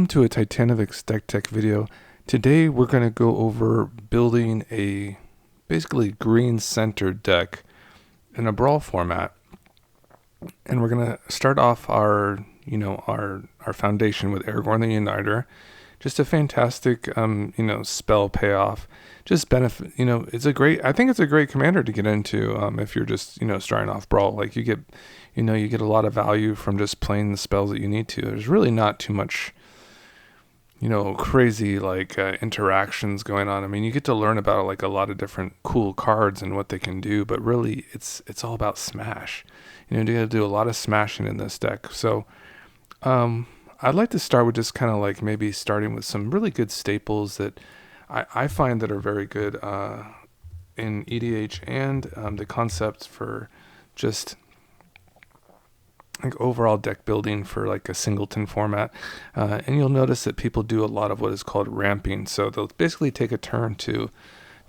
Welcome to a Titanovix deck tech video. Today we're going to go over building a basically green centered deck in a Brawl format. And we're going to start off our foundation with Aragorn the Uniter. Just a fantastic spell payoff. Just benefit, I think it's a great commander to get into if you're just, starting off Brawl. Like you get a lot of value from just playing the spells that you need to. There's really not too much crazy interactions going on. I mean, you get to learn about like a lot of different cool cards and what they can do, but really it's all about smash. You got to do a lot of smashing in this deck. So I'd like to start with just kind of like maybe starting with some really good staples that I find that are very good in EDH and the concepts for just like overall deck building for like a singleton format. And you'll notice that people do a lot of what is called ramping. So they'll basically take a turn to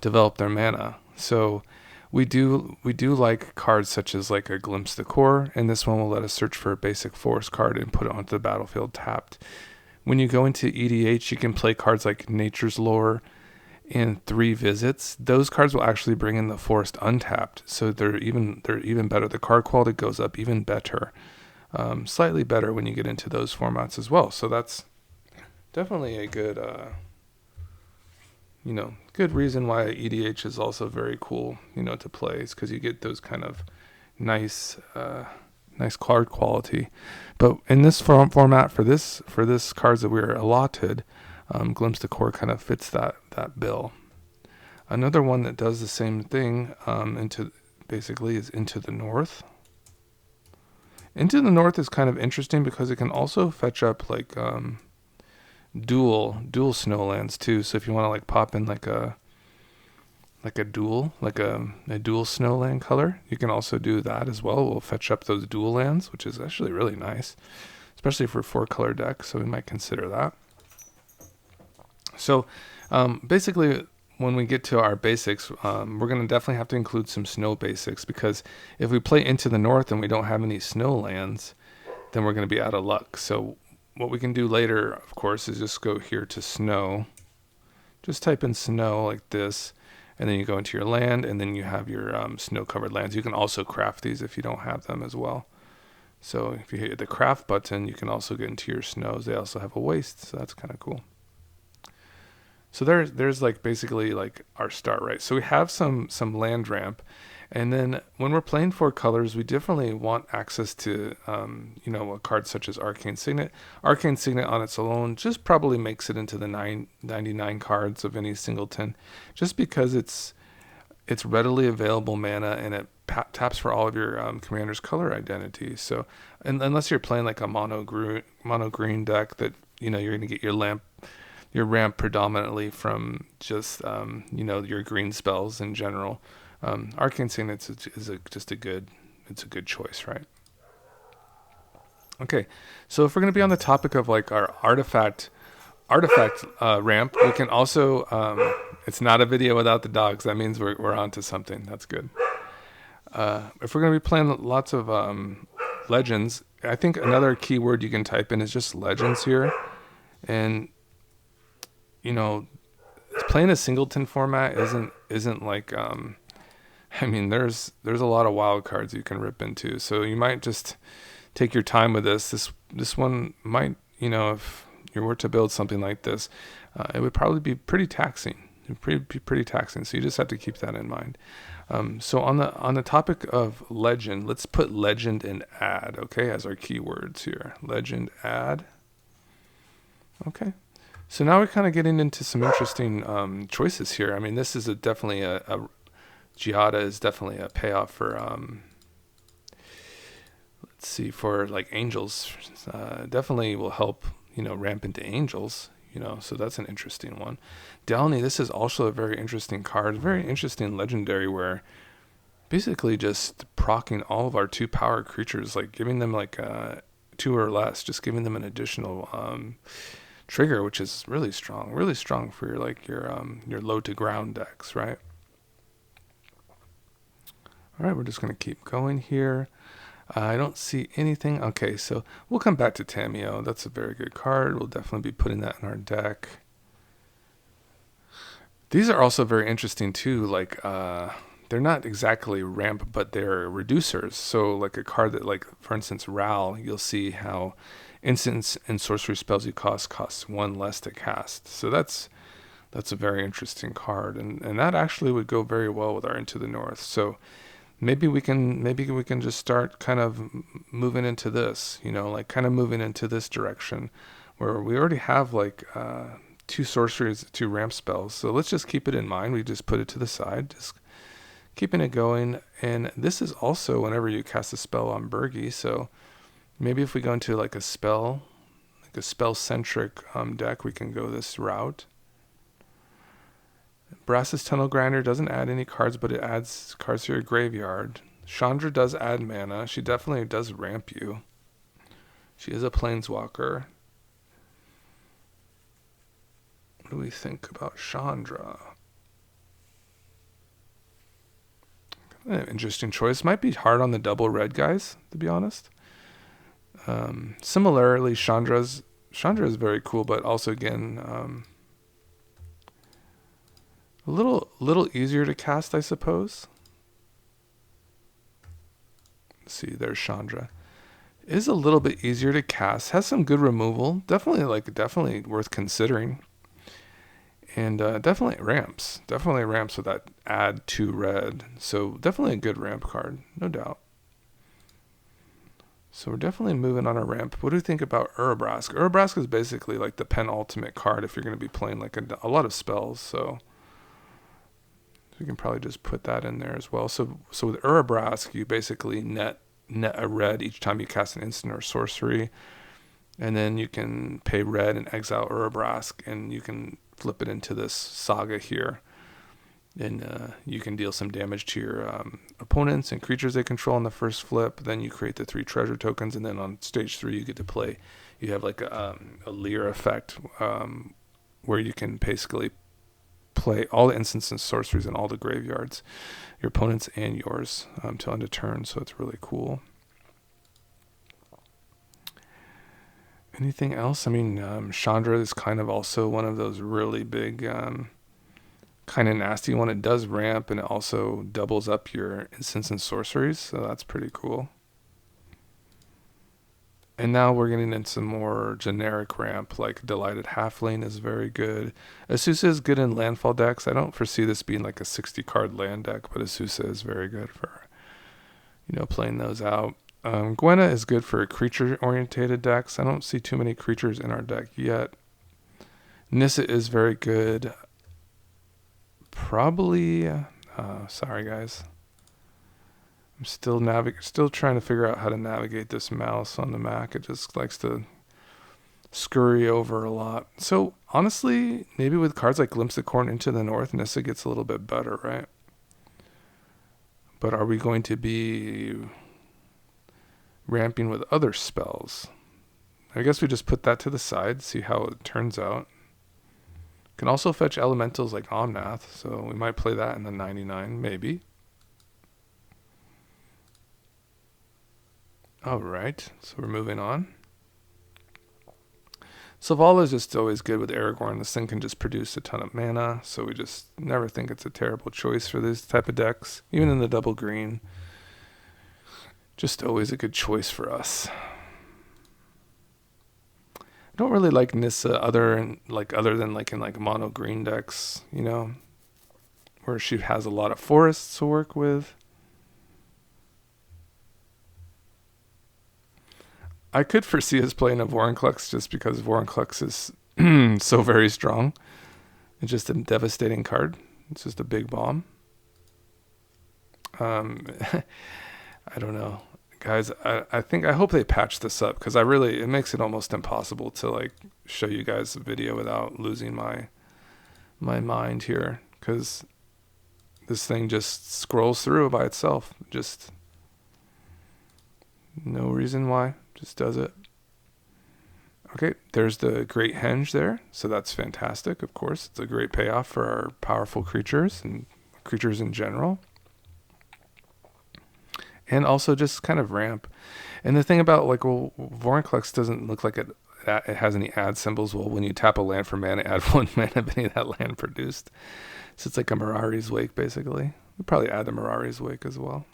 develop their mana. So we do like cards such as like a Glimpse the Core, and this one will let us search for a basic forest card and put it onto the battlefield tapped. When you go into EDH, you can play cards like Nature's Lore and 3 Visits. Those cards will actually bring in the forest untapped, so they're even better. The card quality goes up even better. Slightly better when you get into those formats as well. So that's definitely a good, good reason why EDH is also very cool, to play, is because you get those kind of nice card quality. But in this format for this cards that we are allotted, Glimpse the Core kind of fits that bill. Another one that does the same thing is Into the North. Into the North is kind of interesting because it can also fetch up like dual snowlands too. So if you want to like pop in like a dual snowland color, you can also do that as well. We'll fetch up those dual lands, which is actually really nice, especially for 4-color decks. So we might consider that. So basically, when we get to our basics, we're going to definitely have to include some snow basics, because if we play Into the North and we don't have any snow lands, then we're going to be out of luck. So what we can do later, of course, is just go here to snow. Just type in snow like this, and then you go into your land, and then you have your snow-covered lands. You can also craft these if you don't have them as well. So if you hit the craft button, you can also get into your snows. They also have a waste, so that's kind of cool. So there's like basically like our start, right? So we have some land ramp, and then when we're playing 4 colors, we definitely want access to a card such as Arcane Signet. Arcane Signet on its own just probably makes it into the 99 cards of any singleton, just because it's readily available mana, and it taps for all of your commander's color identities. So unless you're playing like a mono green deck that you're going to get your ramp predominantly from just your green spells in general, Arcane Signet is a good choice, right? Okay, so if we're going to be on the topic of like our artifact ramp, we can also it's not a video without the dogs. That means we're onto something. That's good. If we're going to be playing lots of legends, I think another keyword you can type in is just legends here, and playing a singleton format isn't like there's a lot of wild cards you can rip into. So you might just take your time with this. This one might, if you were to build something like this, it would probably be pretty taxing. Pretty taxing. So you just have to keep that in mind. So on the topic of legend, let's put legend and add, okay, as our keywords here. Legend, add. Okay. So now we're kind of getting into some interesting choices here. I mean, this is definitely a Giada is definitely a payoff for let's see, for like angels. Definitely will help ramp into angels. So that's an interesting one. Delny, this is also a very interesting card, very interesting legendary, where basically just proccing all of our 2-power creatures, like giving them like 2 or less, just giving them an additional trigger, which is really strong for your low to ground decks, right? All right, we're just going to keep going here. I don't see anything. Okay, so we'll come back to Tameo. That's a very good card. We'll definitely be putting that in our deck. These are also very interesting too. Like, they're not exactly ramp, but they're reducers. So, like a card that, like, for instance, Ral, you'll see how instants and sorcery spells you costs one less to cast. So that's a very interesting card, and that actually would go very well with our Into the North. So maybe we can just start kind of moving into this, like kind of moving into this direction, where we already have like two sorceries, two ramp spells. So let's just keep it in mind. We just put it to the side, just keeping it going. And this is also whenever you cast a spell on Bergie. So maybe if we go into like a spell centric deck, we can go this route. Brass's Tunnel Grinder doesn't add any cards, but it adds cards to your graveyard. Chandra does add mana. She definitely does ramp you. She is a planeswalker. What do we think about Chandra? Interesting choice. Might be hard on the double red guys, to be honest. Similarly, Chandra is very cool, but also again, a little easier to cast, I suppose. Let's see, there's Chandra. Is a little bit easier to cast. Has some good removal. Definitely worth considering. And definitely ramps. Definitely ramps with that add 2 red. So definitely a good ramp card, no doubt. So we're definitely moving on a ramp. What do you think about Urabrask? Urabrask is basically like the penultimate card if you're going to be playing like a lot of spells. So we can probably just put that in there as well. So with Urabrask, you basically net a red each time you cast an instant or sorcery. And then you can pay red and exile Urabrask, and you can flip it into this saga here. And you can deal some damage to your opponents and creatures they control on the first flip. Then you create the 3 treasure tokens, and then on stage 3 you get to play. You have like a Leer effect where you can basically play all the instants and sorceries in all the graveyards, your opponents and yours, till end of turn. So it's really cool. Anything else? I mean, Chandra is kind of also one of those really big, kind of nasty one. It does ramp, and it also doubles up your instants and sorceries, so that's pretty cool. And now we're getting into some more generic ramp, like Delighted Halfling is very good. Asusa is good in landfall decks. I don't foresee this being like a 60-card land deck, but Asusa is very good for, playing those out. Gwenna is good for creature-orientated decks. I don't see too many creatures in our deck yet. Nissa is very good. Probably, sorry guys. I'm still trying to figure out how to navigate this mouse on the Mac. It just likes to scurry over a lot. So honestly, maybe with cards like Glimpse of Corn Into the North, Nissa gets a little bit better, right? But are we going to be ramping with other spells? I guess we just put that to the side, see how it turns out. Can also fetch elementals like Omnath, so we might play that in the 99, maybe. Alright, so we're moving on. Selvala is just always good with Aragorn. This thing can just produce a ton of mana, so we just never think it's a terrible choice for these type of decks. Even in the double green, just always a good choice for us. I don't really like Nissa other than like in like mono green decks, where she has a lot of forests to work with. I could foresee us playing a Vorinclex just because Vorinclex is so very strong. It's just a devastating card. It's just a big bomb. I don't know. Guys, I hope they patch this up, because it makes it almost impossible to like show you guys the video without losing my mind here, because this thing just scrolls through by itself. Just no reason why. Just does it. Okay, there's the Great Henge there, so that's fantastic. Of course, it's a great payoff for our powerful creatures and creatures in general. And also just kind of ramp. And the thing about like, well, Vorinclex doesn't look like it has any add symbols. Well, when you tap a land for mana, add 1 mana of any of that land produced. So it's like a Mirari's Wake, basically. We'll probably add the Mirari's Wake as well.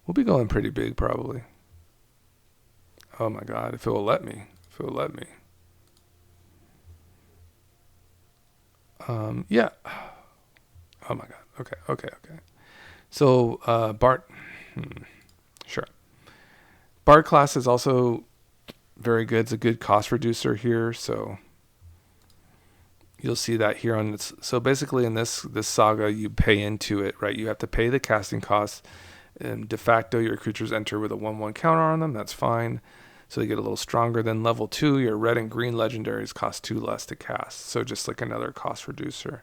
We'll be going pretty big, probably. Oh my god, if it will let me. If it will let me. Yeah. Oh my god. Okay. So, Bart. Sure. Bard class is also very good. It's a good cost reducer here, so you'll see that here on this. So basically in this saga, you pay into it, right? You have to pay the casting costs, and de facto your creatures enter with a 1/1 counter on them. That's fine. So they get a little stronger. Then level 2, your red and green legendaries cost 2 less to cast. So just like another cost reducer.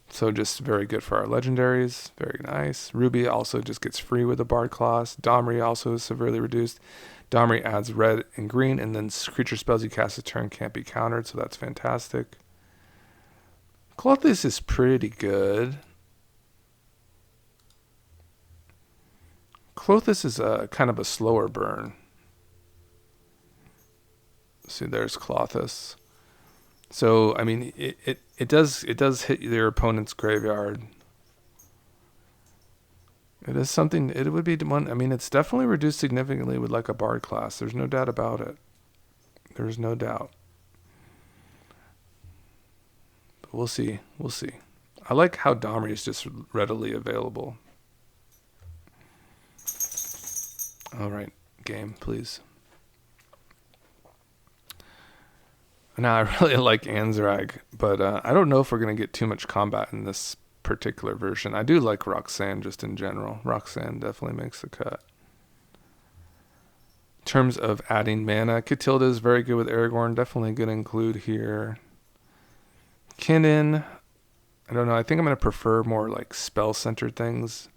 So just very good for our legendaries. Very nice. Ruby also just gets free with the Bard class. Domri also is severely reduced. Domri adds red and green, and then creature spells you cast a turn can't be countered, so that's fantastic. Clothis is pretty good. Clothis is a kind of a slower burn. See, there's Clothis. So I mean, it does hit their opponent's graveyard. It is something. It would be one. I mean, it's definitely reduced significantly with like a Bard class. There's no doubt about it. There's no doubt. But we'll see. We'll see. I like how Domri is just readily available. All right, game, please. Now, I really like Anzrag, but I don't know if we're going to get too much combat in this particular version. I do like Roxanne just in general. Roxanne definitely makes the cut. In terms of adding mana, Catilda is very good with Aragorn. Definitely going to include here. Kinnan, I don't know. I think I'm going to prefer more like spell-centered things.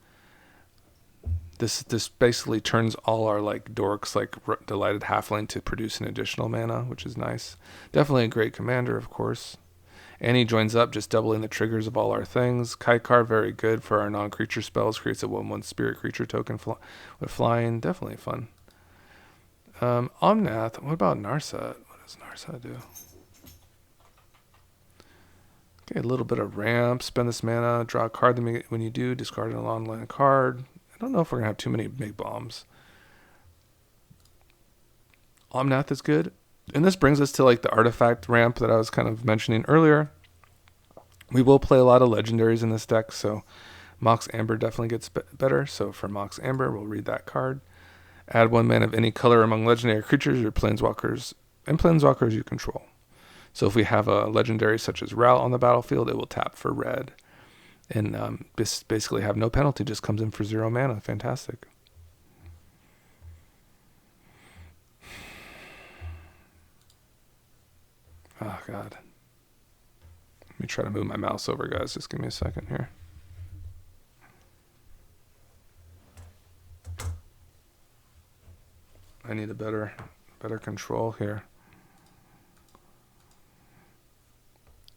This basically turns all our like dorks like Delighted Halfling to produce an additional mana, which is nice. Definitely a great commander, of course. Annie joins up, just doubling the triggers of all our things. Kaikar, very good for our non-creature spells. Creates a 1/1 spirit creature token with flying. Definitely fun. Omnath, what about Narset? What does Narset do? Okay, a little bit of ramp. Spend this mana, draw a card. When you do, discard a long-land card. I don't know if we're going to have too many big bombs. Omnath is good. And this brings us to like the artifact ramp that I was kind of mentioning earlier. We will play a lot of legendaries in this deck, so Mox Amber definitely gets better. So for Mox Amber, we'll read that card. Add 1 mana of any color among legendary creatures, your planeswalkers, and planeswalkers you control. So if we have a legendary such as Ral on the battlefield, it will tap for red. And basically have no penalty, just comes in for 0 mana. Fantastic. Oh, God. Let me try to move my mouse over, guys. Just give me a second here. I need a better control here.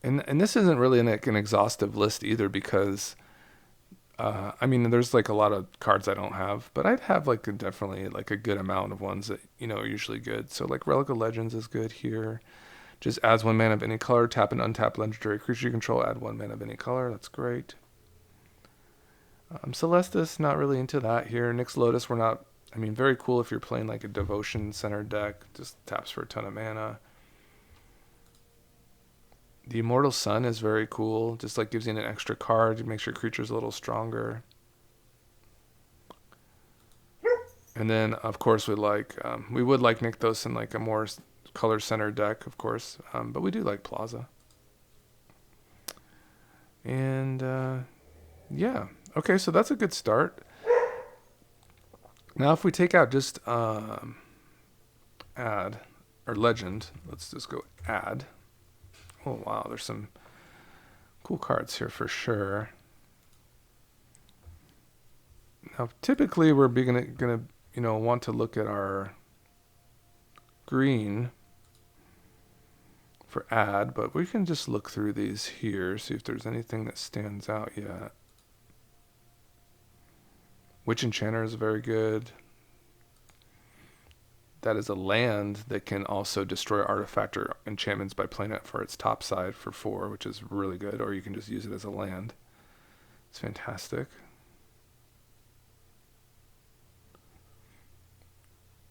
And this isn't really an exhaustive list either because, I mean, there's like a lot of cards I don't have, but I'd have like definitely like a good amount of ones that, you know, are usually good. So like Relic of Legends is good here. Just adds 1 mana of any color. Tap an untapped legendary creature you control. Add 1 mana of any color. That's great. Celestis, not really into that here. Nyx Lotus, we're not, I mean, very cool if you're playing like a devotion centered deck. Just taps for a ton of mana. The Immortal Sun is very cool. Just like gives you an extra card. It makes your creatures a little stronger. And then, of course, we would like Nykthos in like a more color-centered deck, of course. But we do like Plaza. And, yeah. Okay, so that's a good start. Now, if we take out just add, or legend, let's just go add. Oh, wow, there's some cool cards here for sure. Now, typically, we're gonna you know, want to look at our green for add, but we can just look through these here, see if there's anything that stands out yet. Witch Enchanter is very good. That is a land that can also destroy artifact or enchantments by playing it for its top side for 4, which is really good. Or you can just use it as a land. It's fantastic.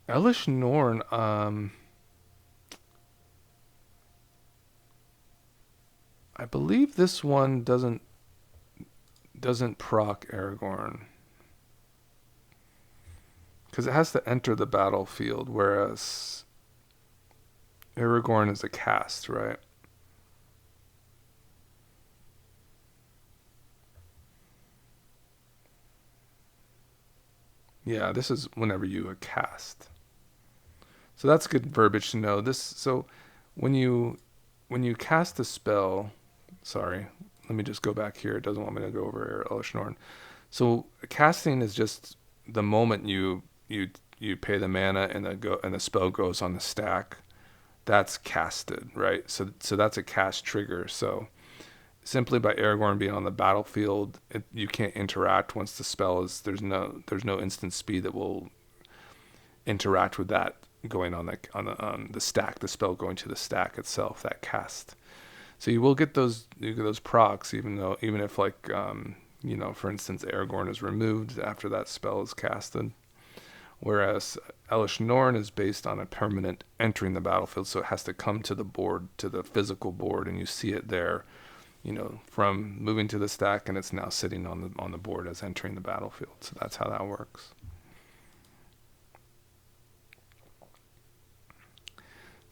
Elish Norn, I believe this one doesn't proc Aragorn, because it has to enter the battlefield, whereas Aragorn is a cast, right? Yeah, this is whenever you cast. So that's good verbiage to know. So when you cast a spell, sorry, let me just go back here. It doesn't want me to go over Elish Norn. So casting is just the moment you pay the mana and the spell goes on the stack. That's casted, right? So that's a cast trigger. So simply by Aragorn being on the battlefield, you can't interact once the spell is there's no instant speed that will interact with that going on the stack, the spell going to the stack itself, that cast. So you will get those procs, even if like for instance, Aragorn is removed after that spell is casted. Whereas Elish Norn is based on a permanent entering the battlefield, so it has to come to the board, to the physical board, and you see it there, from moving to the stack, and it's now sitting on the board as entering the battlefield. So that's how that works.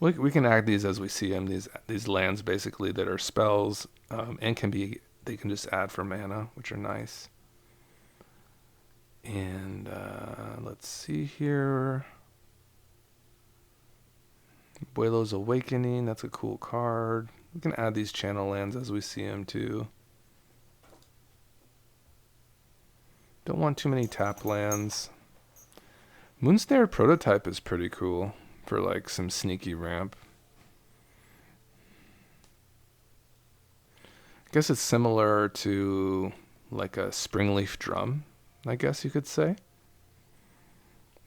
We can add these as we see them. These lands basically that are spells, and they can just add for mana, which are nice. And let's see here. Buelo's Awakening, that's a cool card. We can add these channel lands as we see them too. Don't want too many tap lands. Moonsnare Prototype is pretty cool for like some sneaky ramp. I guess it's similar to like a Springleaf Drum, I guess you could say.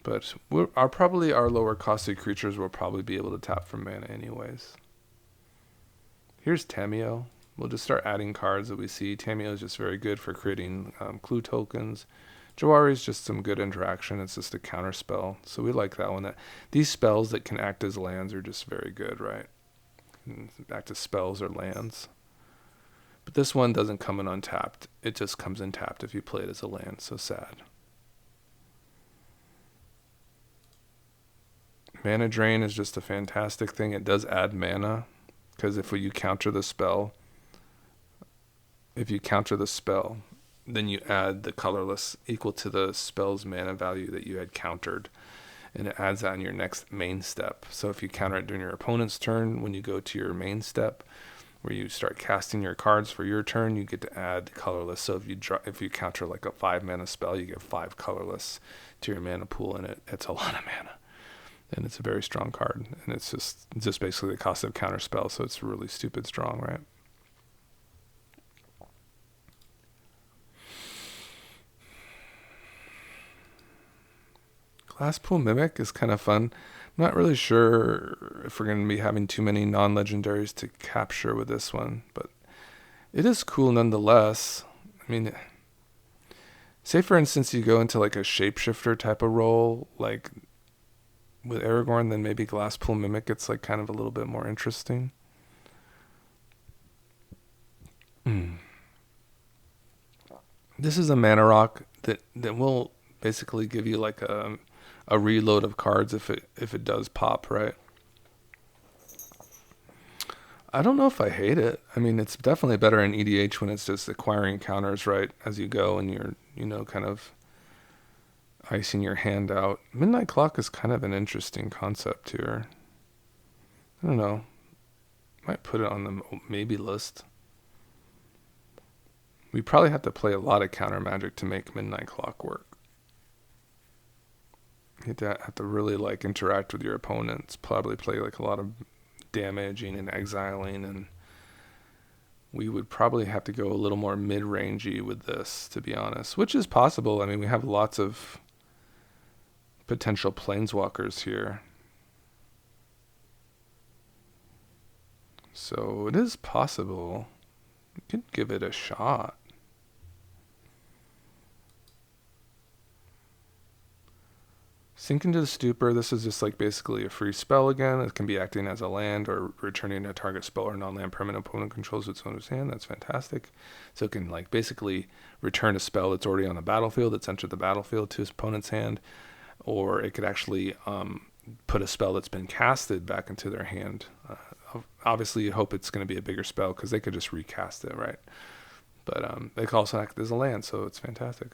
But our lower costed creatures will probably be able to tap for mana anyways. Here's Tameo. We'll just start adding cards that we see. Tameo is just very good for creating clue tokens. Jawari is just some good interaction. It's just a counter spell. So we like that one. These spells that can act as lands are just very good, right? Act as spells or lands. But this one doesn't come in untapped. It just comes in tapped if you play it as a land. So sad. Mana Drain is just a fantastic thing. It does add mana, because if you counter the spell, then you add the colorless equal to the spell's mana value that you had countered, and it adds that on your next main step. So if you counter it during your opponent's turn, when you go to your main step, where you start casting your cards for your turn, you get to add colorless. So if you counter like a 5 mana spell, you get 5 colorless to your mana pool, and it's a lot of mana. And it's a very strong card, and it's just basically the cost of counter spell, so it's really stupid strong, right? Glasspool Mimic is kind of fun. I'm not really sure if we're going to be having too many non-legendaries to capture with this one, but it is cool nonetheless. I mean, say for instance you go into like a shapeshifter type of role, like with Aragorn, then maybe Glasspool Mimic gets like kind of a little bit more interesting. This is a mana rock that will basically give you like a reload of cards if it does pop, right? I don't know if I hate it. I mean, it's definitely better in EDH when it's just acquiring counters right as you go, and you're kind of icing your hand out. Midnight Clock is kind of an interesting concept here. I don't know. Might put it on the maybe list. We probably have to play a lot of counter magic to make Midnight Clock work. You have to really like interact with your opponents. Probably play like a lot of damaging and exiling and we would probably have to go a little more mid-rangey with this, to be honest, which is possible. I mean, we have lots of potential planeswalkers here. So it is possible. We could give it a shot. Sink into the Stupor. This is just like basically a free spell again. It can be acting as a land or returning a target spell or non-land permanent opponent controls its owner's hand. That's fantastic. So it can like basically return a spell that's already on the battlefield, that's entered the battlefield to his opponent's hand, or it could actually put a spell that's been casted back into their hand. Obviously, you hope it's going to be a bigger spell because they could just recast it, right? But they can also act as a land, so it's fantastic.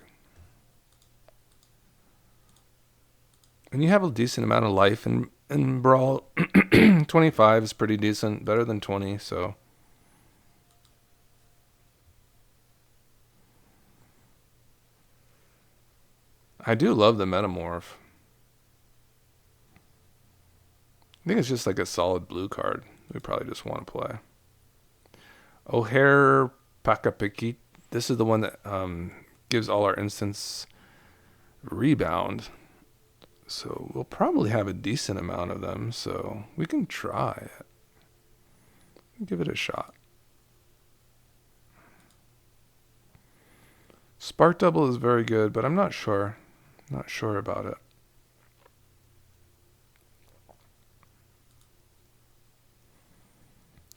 And you have a decent amount of life in Brawl. 25 is pretty decent, better than 20, so. I do love the Metamorph. I think it's just like a solid blue card. We probably just want to play. O'Hare Pakapiki. This is the one that gives all our instants rebound. So we'll probably have a decent amount of them, so we can try it. Give it a shot. Spark Double is very good, but I'm not sure. Not sure about it.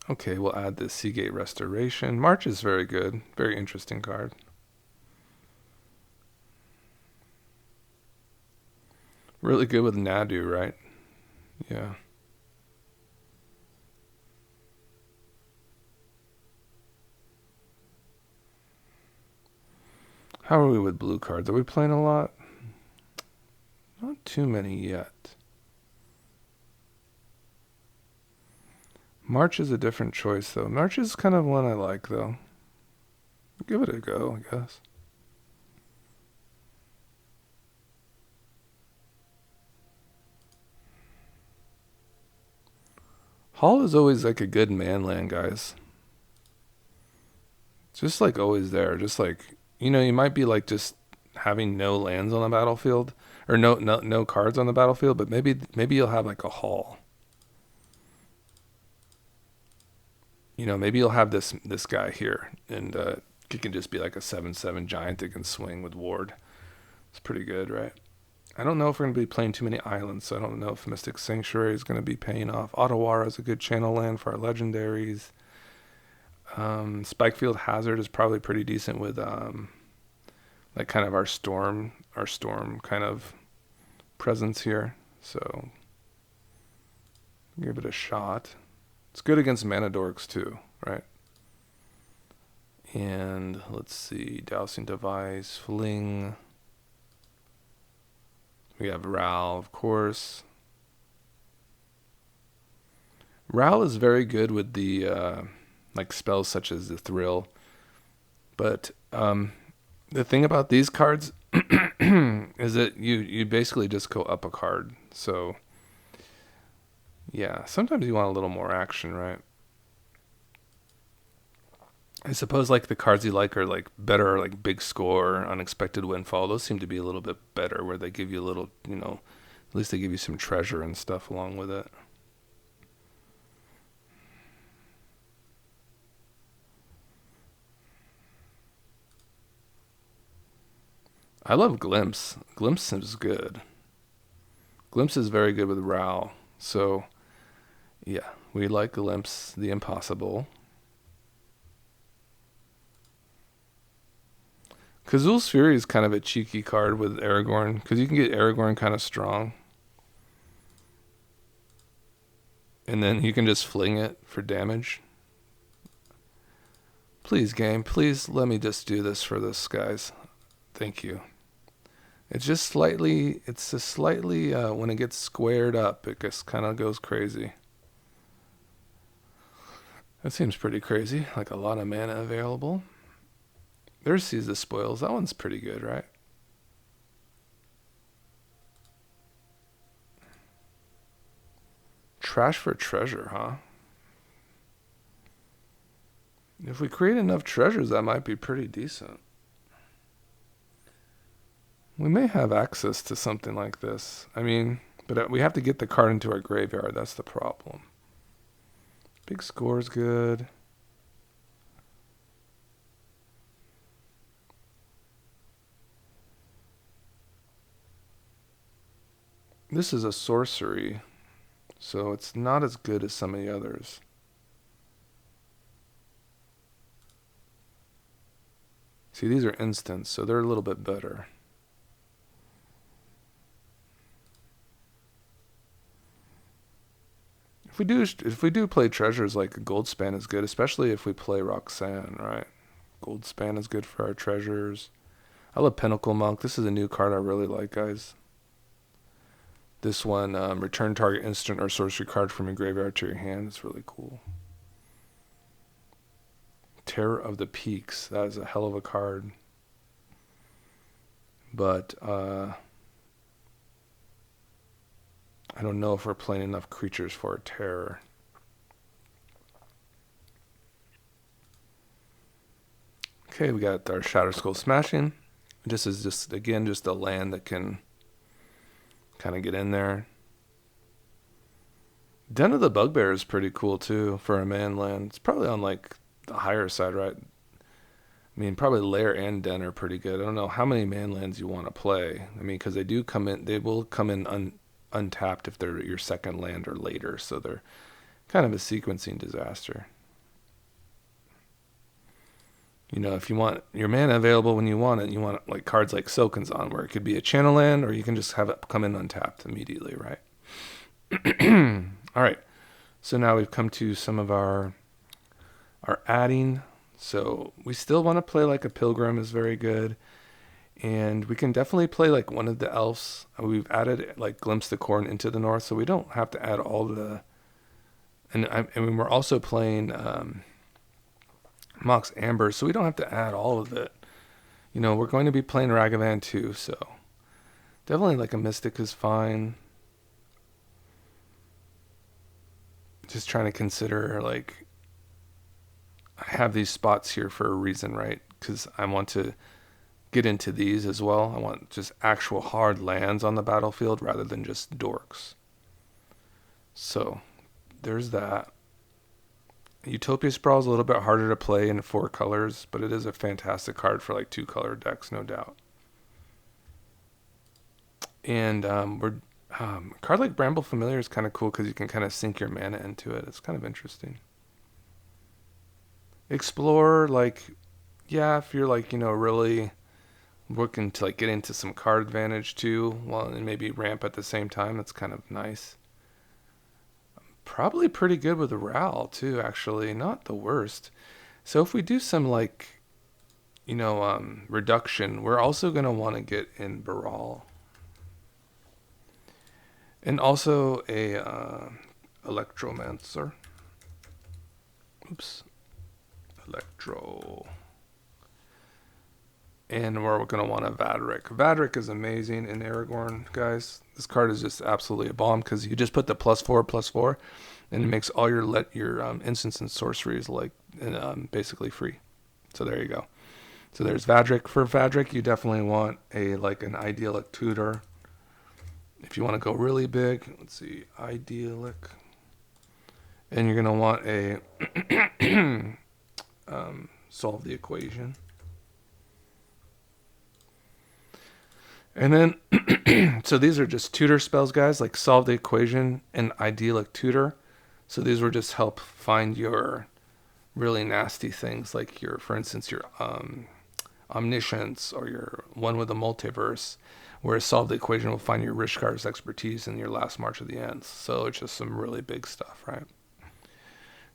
Okay, we'll add the Seagate Restoration. March is very good. Very interesting card. Really good with Nadu, right? Yeah. How are we with blue cards? Are we playing a lot? Not too many yet. March is a different choice, though. March is kind of one I like, though. Give it a go, I guess. Hall is always like a good man land, guys. Just like always there. Just like, you might be like just having no lands on the battlefield or no cards on the battlefield, but maybe you'll have like a Hall. Maybe you'll have this guy here, and he can just be like a 7/7 giant that can swing with ward. It's pretty good, right? I don't know if we're going to be playing too many islands, so I don't know if Mystic Sanctuary is going to be paying off. Ottawara is a good channel land for our legendaries. Spikefield Hazard is probably pretty decent with like kind of our storm kind of presence here. So give it a shot. It's good against mana dorks too, right? And let's see, Dowsing Device, Fling. We have Ral, of course. Ral is very good with the like spells such as the Thrill. But the thing about these cards is that you basically just go up a card. So yeah, sometimes you want a little more action, right? I suppose like the cards you like are like better, like Big Score, Unexpected Windfall. Those seem to be a little bit better, where they give you a little, at least they give you some treasure and stuff along with it. I love Glimpse. Glimpse is good. Glimpse is very good with Ral. So yeah, we like Glimpse, the Impossible. Kazul's Fury is kind of a cheeky card with Aragorn, because you can get Aragorn kind of strong. And then you can just fling it for damage. Please, game, please let me just do this for this, guys. Thank you. It's just slightly, when it gets squared up, it just kind of goes crazy. That seems pretty crazy, like a lot of mana available. There's Seize the Spoils. That one's pretty good, right? Trash for Treasure, huh? If we create enough treasures, that might be pretty decent. We may have access to something like this. I mean, but we have to get the card into our graveyard. That's the problem. Big score's good. This is a sorcery, so it's not as good as some of the others. See, these are instants, so they're a little bit better. If we do play treasures, like a gold span is good, especially if we play Roxanne, right? Gold span is good for our treasures. I love Pinnacle Monk. This is a new card I really like, guys. This one, return target instant or sorcery card from your graveyard to your hand. It's really cool. Terror of the Peaks. That is a hell of a card. But I don't know if we're playing enough creatures for a terror. Okay, we got our Shatter Skull Smashing. This is just, again, just a land that can kind of get in there. Den of the Bugbear is pretty cool too for a man land. It's probably on like the higher side, right? I mean, probably Lair and Den are pretty good. I don't know how many man lands you want to play. I mean, because they will come in untapped if they're your second land or later, so they're kind of a sequencing disaster. You know, if you want your mana available when you want it, you want like cards like Silken's on, where it could be a channel land, or you can just have it come in untapped immediately, right? All right. So now we've come to some of our adding. So we still want to play like a Pilgrim is very good. And we can definitely play like one of the elves. We've added like Glimpse the Corn into the north, so we don't have to add all the... And we're also playing Mox Amber, so we don't have to add all of it. You know, we're going to be playing Ragavan too, so definitely like a Mystic is fine. Just trying to consider, like, I have these spots here for a reason, right? Because I want to get into these as well. I want just actual hard lands on the battlefield rather than just dorks. So there's that. Utopia Sprawl is a little bit harder to play in 4 colors, but it is a fantastic card for like 2 color decks, no doubt. And a card like Bramble Familiar is kind of cool because you can kind of sink your mana into it. It's kind of interesting. Explore, like, yeah, if you're like, you know, really looking to like get into some card advantage too, well, and maybe ramp at the same time, that's kind of nice. Probably pretty good with Ral too, actually, not the worst. So if we do some like, you know, reduction, we're also gonna want to get in Brawl. And also a Electromancer. Oops. Electro. And we're going to want a Vadrik. Vadrik is amazing in Aragorn, guys. This card is just absolutely a bomb because you just put the +4/+4, and it makes all your instants and sorceries like basically free. So there you go. So there's Vadrik. For Vadrik, you definitely want an Idyllic Tutor. If you want to go really big, let's see, Idyllic. And you're going to want a Solve the Equation. And then, so these are just tutor spells, guys, like Solve the Equation and Idyllic Tutor. So these will just help find your really nasty things, like for instance, your Omniscience or your one with the Multiverse, whereas Solve the Equation will find your Rishkar's Expertise and your Last March of the Ends. So it's just some really big stuff, right?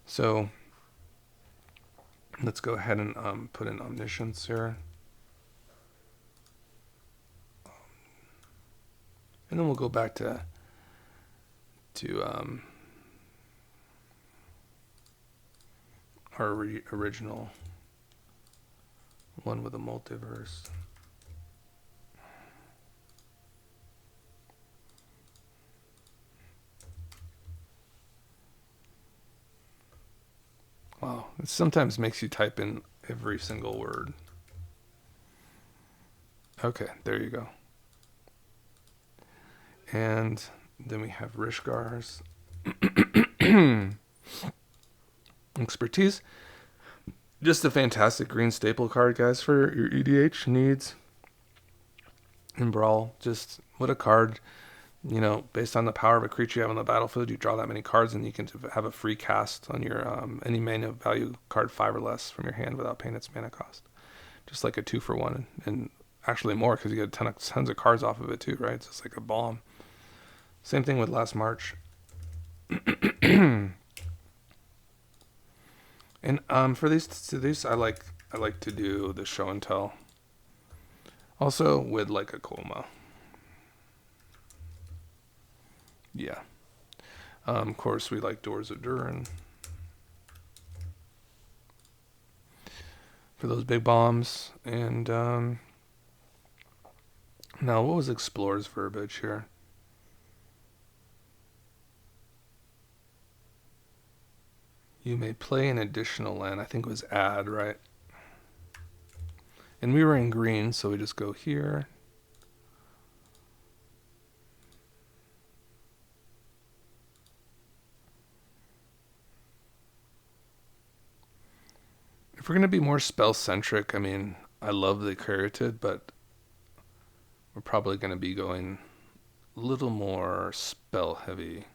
So let's go ahead and put in Omniscience here. And then we'll go back to our original one with the Multiverse. Wow, it sometimes makes you type in every single word. Okay, there you go. And then we have Rishgar's expertise. Just a fantastic green staple card, guys, for your EDH needs in Brawl. Just what a card. You know, based on the power of a creature you have on the battlefield, you draw that many cards, and you can have a free cast on your any mana value card 5 or less from your hand without paying its mana cost. Just like a 2-for-1, and actually more because you get tons of cards off of it too, right? It's just like a bomb. Same thing with Last March. And for these, I like to do the show and tell. Also with like a Colma. Yeah. Of course, we like Doors of Durin for those big bombs. And now, what was Explorer's verbiage here? You may play an additional land. I think it was add, right? And we were in green, so we just go here. If we're going to be more spell-centric, I mean, I love the Caryatid, but we're probably going to be going a little more spell-heavy.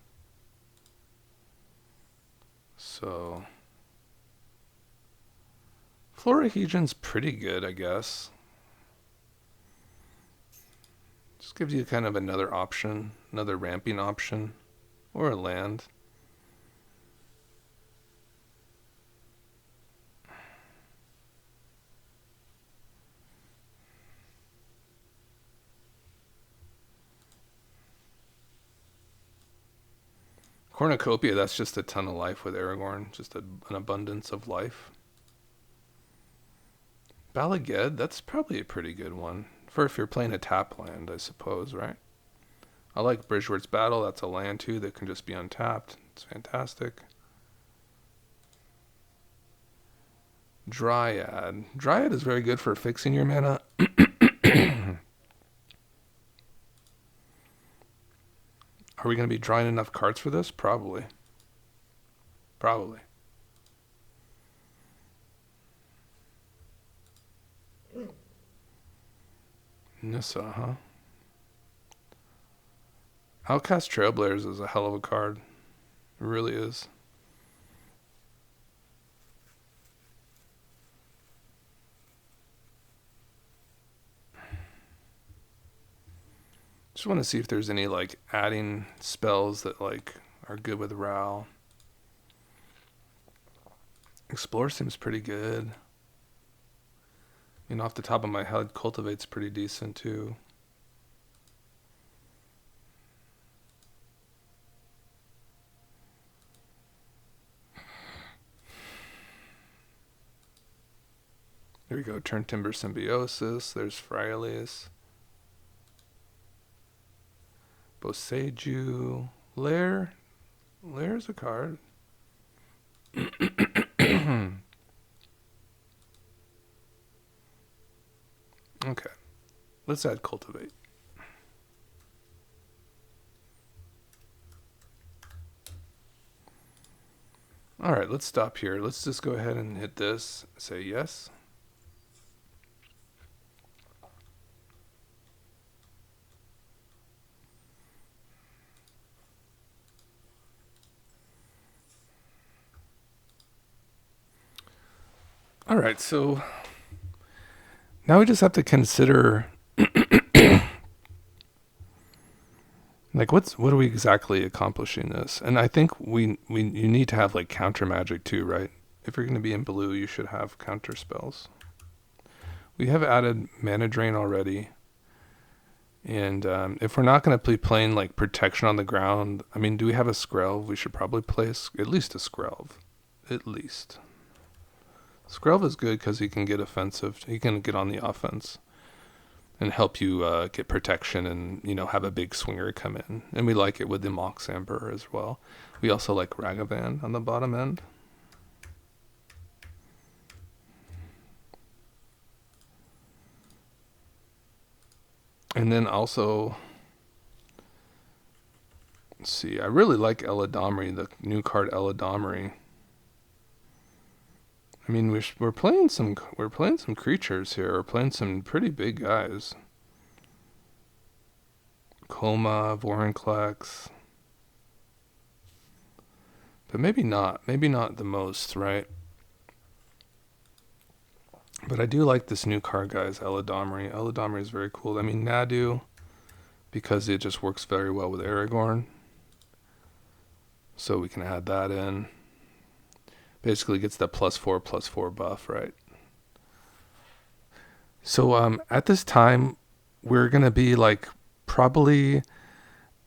So Florahedron's pretty good, I guess. Just gives you kind of another option, another ramping option, or a land. Cornucopia, that's just a ton of life with Aragorn. Just an abundance of life. Bala Ged, that's probably a pretty good one. For if you're playing a tap land, I suppose, right? I like Bridgeworth's Battle. That's a land, too, that can just be untapped. It's fantastic. Dryad. Dryad is very good for fixing your mana. Are we going to be drawing enough cards for this? Probably. Probably. Nissa, huh? Outcast Trailblazers is a hell of a card. It really is. Just want to see if there's any like adding spells that like are good with Ral. Explore seems pretty good. I mean, off the top of my head, Cultivate's pretty decent too. Here we go, Turn Timber Symbiosis. There's Frailes. Boseiju. Lair's a card. Okay. Let's add Cultivate. Alright, let's stop here. Let's just go ahead and hit this. Say yes. All right, so now we just have to consider like what are we exactly accomplishing this? And I think you need to have like counter magic too, right? If you're going to be in blue, you should have counter spells. We have added mana drain already. And if we're not going to be playing like protection on the ground, I mean, do we have a Skrelv? We should probably play at least a Skrelv. At least. Skrelv is good because he can get offensive. He can get on the offense and help you get protection and, you know, have a big swinger come in. And we like it with the Mox Amber as well. We also like Ragavan on the bottom end. And then also, let's see, I really like Eladamri, the new card Eladamri. I mean, we're playing some creatures here. We're playing some pretty big guys. Coma, Vorinclex. But maybe not. Maybe not the most, right? But I do like this new card, guys, Eladamri. Eladamri is very cool. I mean, Nadu, because it just works very well with Aragorn. So we can add that in. Basically gets that +4/+4 buff, right? So at this time, we're going to be like probably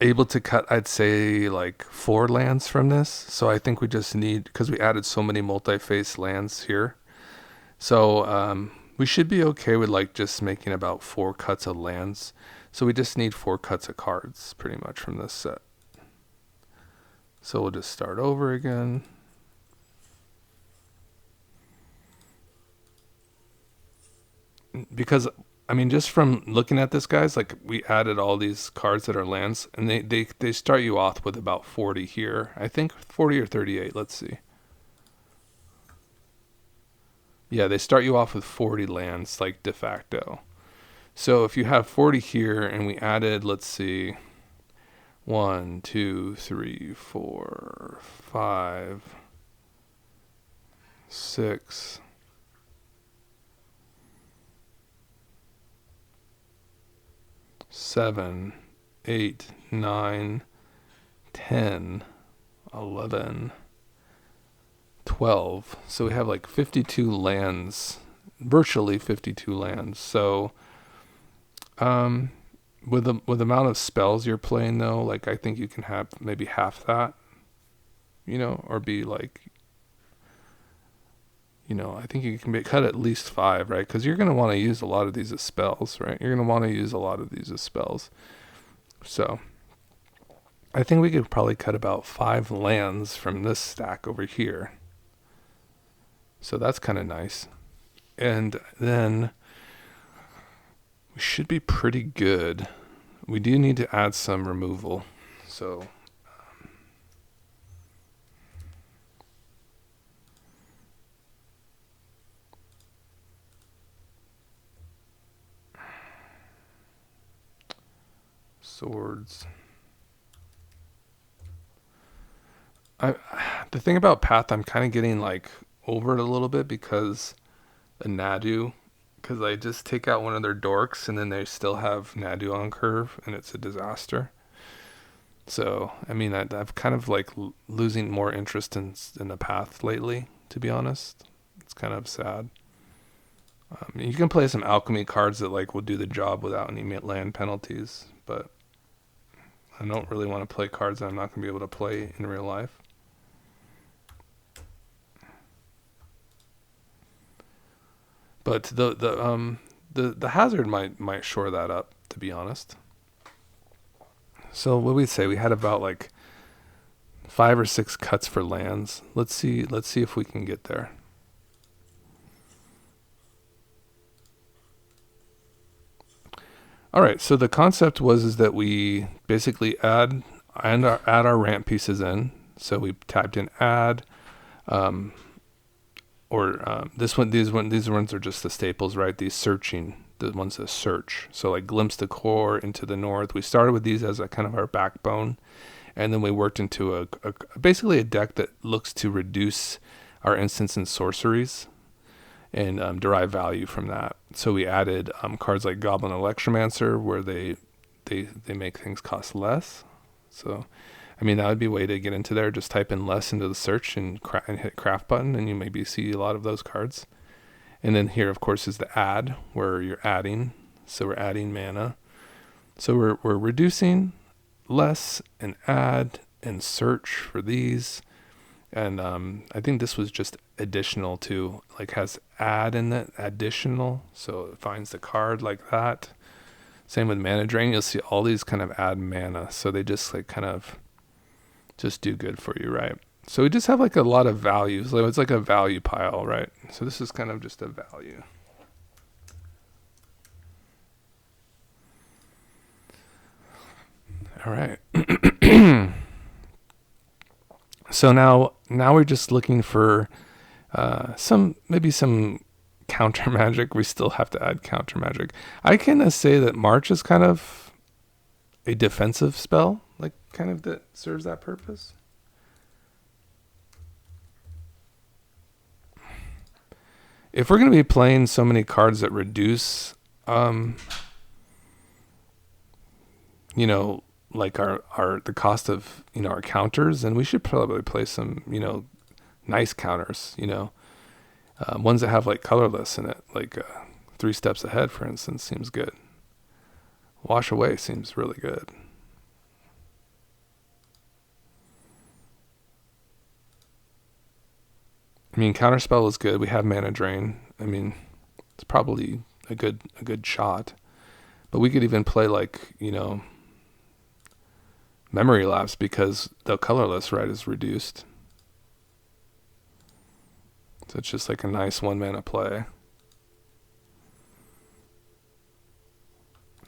able to cut, I'd say, like 4 lands from this. So I think we just need, because we added so many multi-face lands here. So we should be okay with like just making about 4 cuts of lands. So we just need 4 cuts of cards pretty much from this set. So we'll just start over again. Because, I mean, just from looking at this, guys, like we added all these cards that are lands, and they start you off with about 40 here. I think 40 or 38, let's see. Yeah, they start you off with 40 lands, like de facto. So if you have 40 here, and we added, let's see, 1, 2, 3, 4, 5, 6, 7, 8, 9, 10, 11, 12. So we have like 52 lands, virtually 52 lands. So with the amount of spells you're playing, though, like I think you can have maybe half that, or be like, I think you can cut at least 5, right? Because you're going to want to use a lot of these as spells, right? You're going to want to use a lot of these as spells. So I think we could probably cut about 5 lands from this stack over here. So that's kind of nice. And then we should be pretty good. We do need to add some removal. So swords. The thing about Path, I'm kind of getting like over it a little bit because a Nadu, because I just take out one of their dorks and then they still have Nadu on curve and it's a disaster. So I mean, I've kind of like losing more interest in the Path lately, to be honest. It's kind of sad. You can play some alchemy cards that like will do the job without any land penalties, but I don't really want to play cards that I'm not going to be able to play in real life. But the hazard might shore that up, to be honest. So what we say, we had about like 5 or 6 cuts for lands. Let's see if we can get there. All right, so the concept is that we basically add our ramp pieces in. So we typed in add, these ones are just the staples, right? These searching, the ones that search. So like Glimpse the Core into the north. We started with these as a kind of our backbone, and then we worked into basically a deck that looks to reduce our instants and sorceries and derive value from that. So we added cards like Goblin Electromancer, where they make things cost less. So, I mean, that would be a way to get into there. Just type in less into the search and hit craft button, and you maybe see a lot of those cards. And then here, of course, is the add, where you're adding. So we're adding mana. So we're reducing less and add and search for these. And I think this was just additional to, like, has add in it, additional. So it finds the card like that. Same with Mana Drain. You'll see all these kind of add mana. So they just like kind of just do good for you, right? So we just have like a lot of values. So it's like a value pile, right? So this is kind of just a value. All right. So now we're just looking for maybe some counter magic. We still have to add counter magic. I can say that March is kind of a defensive spell, like kind of that serves that purpose. If we're going to be playing so many cards that reduce, like the cost of, our counters, then we should probably play some, nice counters, ones that have like colorless in it, like 3 steps ahead, for instance, seems good. Wash away seems really good. I mean, counterspell is good. We have mana drain. I mean, it's probably a good shot. But we could even play like, memory lapse, because the colorless, right, is reduced. So it's just like a nice 1 mana play.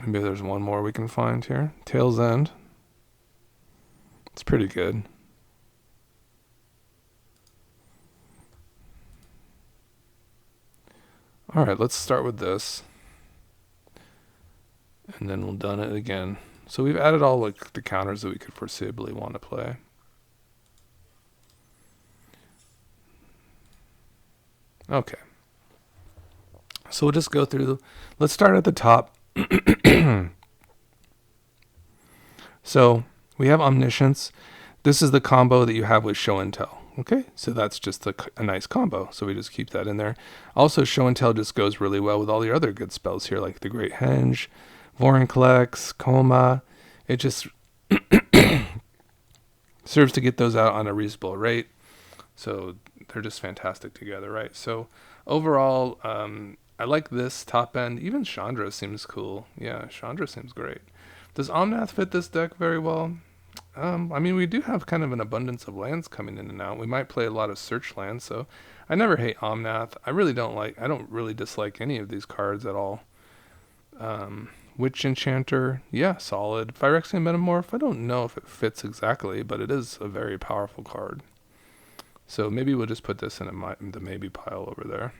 Maybe there's one more we can find here. Tail's End. It's pretty good. All right, let's start with this. And then we'll done it again. So we've added all like the counters that we could foreseeably want to play. Okay. So we'll just go through. Let's start at the top. So we have Omniscience. This is the combo that you have with Show and Tell. Okay, so that's just a nice combo. So we just keep that in there. Also, Show and Tell just goes really well with all the other good spells here, like the Great Henge, Vorinclex, Coma. It just serves to get those out on a reasonable rate. So they're just fantastic together, right? So overall, I like this top end. Even Chandra seems cool. Yeah, Chandra seems great. Does Omnath fit this deck very well? I mean, we do have kind of an abundance of lands coming in and out. We might play a lot of search lands, so I never hate Omnath. I don't really dislike any of these cards at all. Witch Enchanter, yeah, solid. Phyrexian Metamorph, I don't know if it fits exactly, but it is a very powerful card. So maybe we'll just put this in the maybe pile over there.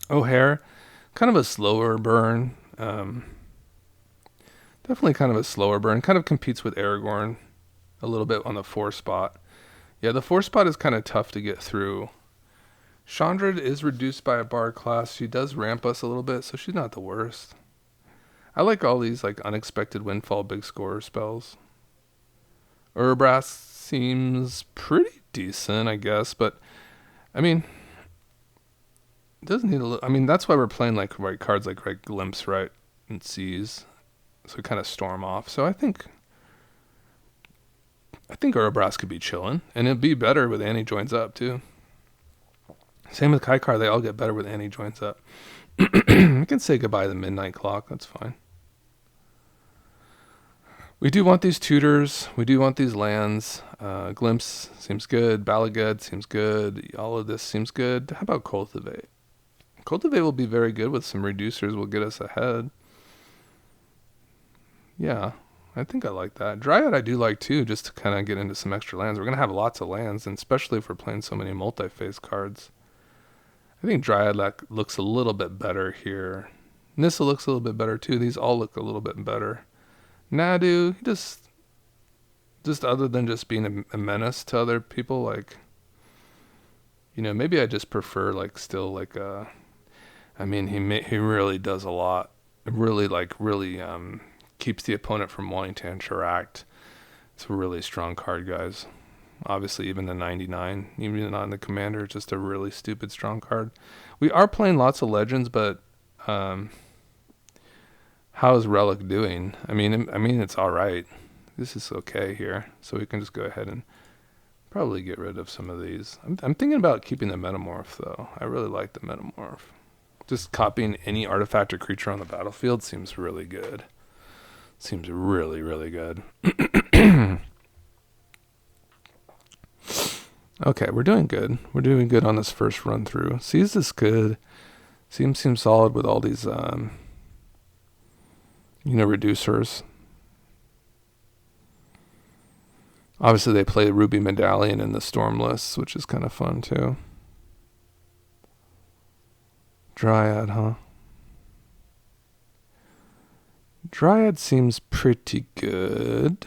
O'Hare, kind of a slower burn. Definitely kind of a slower burn. Kind of competes with Aragorn a little bit on the 4 spot. Yeah, the 4 spot is kind of tough to get through. Chandra is reduced by a Bard class. She does ramp us a little bit, so she's not the worst. I like all these like unexpected windfall big scorer spells. Urabrask seems pretty decent, I guess, but I mean, it doesn't need a little. I mean, that's why we're playing like right cards like right Glimpse, right, and Seize. So we kind of storm off. So I think Urabrask could be chilling, and it'd be better with Annie joins up too. Same with Kaikar, they all get better with Annie joins up. We can say goodbye to the Midnight Clock, that's fine. We do want these tutors, we do want these lands. Glimpse seems good, Balagad seems good, all of this seems good. How about Cultivate? Cultivate will be very good with some reducers, will get us ahead. Yeah, I think I like that. Dryad I do like too, just to kind of get into some extra lands. We're going to have lots of lands, and especially if we're playing so many multi-phase cards. I think Dryad looks a little bit better here. Nissa looks a little bit better too. These all look a little bit better. Nadu, just other than just being a menace to other people, like, maybe I just prefer like still like I mean, he really does a lot. Really keeps the opponent from wanting to interact. It's a really strong card, guys. Obviously, even the 99, even on the commander, just a really stupid strong card. We are playing lots of legends, but how is Relic doing? I mean, it's all right. This is okay here, so we can just go ahead and probably get rid of some of these. I'm thinking about keeping the Metamorph, though. I really like the Metamorph. Just copying any artifact or creature on the battlefield seems really good. Seems really, really good. Okay, we're doing good. We're doing good on this first run through. Seize is good. Seems solid with all these, reducers. Obviously, they play Ruby Medallion in the Stormless, which is kind of fun too. Dryad, huh? Dryad seems pretty good.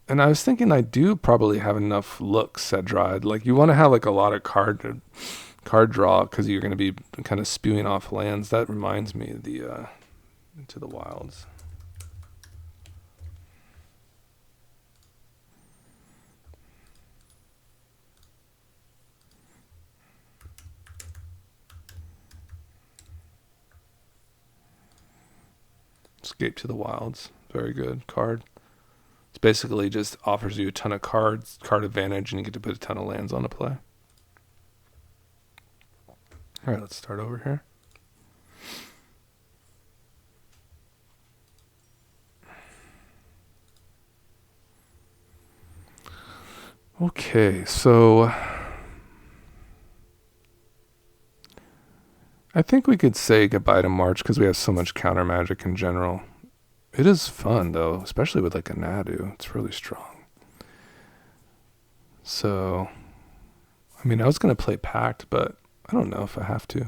And I was thinking I do probably have enough looks at Dryad. Like, you want to have like a lot of card draw because you're going to be kind of spewing off lands. That reminds me of the Into the Wilds. Escape to the Wilds. Very good card. It's basically just offers you a ton of cards, card advantage, and you get to put a ton of lands on the play. All right, let's start over here. Okay, so I think we could say goodbye to March because we have so much counter magic in general. It is fun though, especially with like a Nadu. It's really strong. So, I mean, I was going to play Pact, but I don't know if I have to.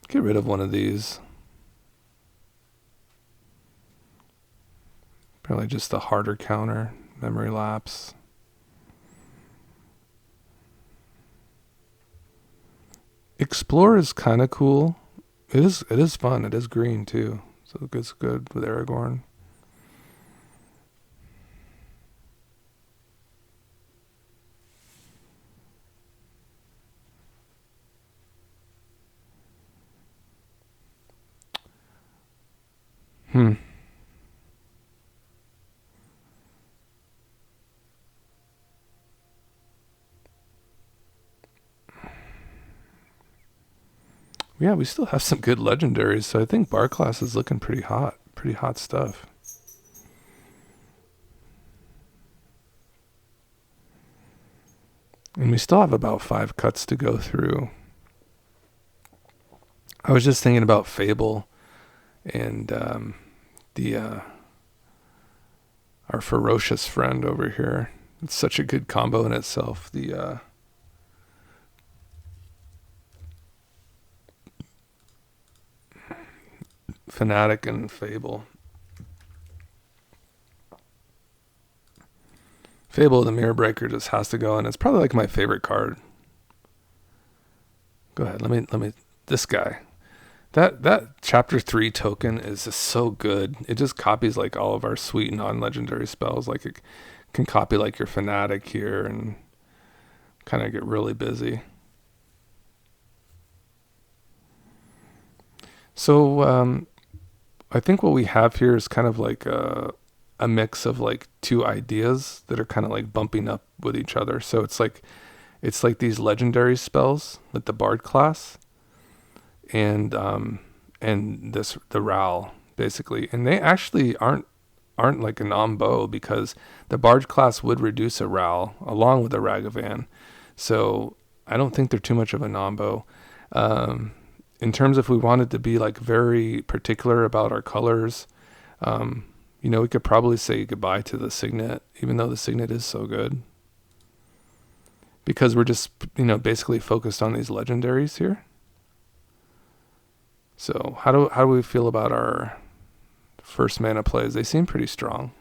Get rid of one of these. Probably just the harder counter. Memory Lapse. Explore is kind of cool. It is fun. It is green too. So it's good with Aragorn. Yeah, we still have some good legendaries, so I think Bar class is looking pretty hot. Pretty hot stuff. And we still have about 5 cuts to go through. I was just thinking about Fable and our ferocious friend over here. It's such a good combo in itself. The Fanatic and Fable. Fable, the Mirror Breaker, just has to go, and it's probably like my favorite card. Go ahead, let me. This guy, that Chapter 3 token is just so good. It just copies like all of our sweet non-legendary spells. Like it can copy like your Fanatic here and kind of get really busy. So I think what we have here is kind of like a mix of like two ideas that are kind of like bumping up with each other. So it's like these legendary spells with the Bard class and the Ral basically, and they actually aren't like a non-bow because the Bard class would reduce a Ral along with a Ragavan. So I don't think they're too much of a non-bow. In terms of if we wanted to be like very particular about our colors, we could probably say goodbye to the Signet, even though the Signet is so good. Because we're just, basically focused on these legendaries here. So how do we feel about our first mana plays? They seem pretty strong.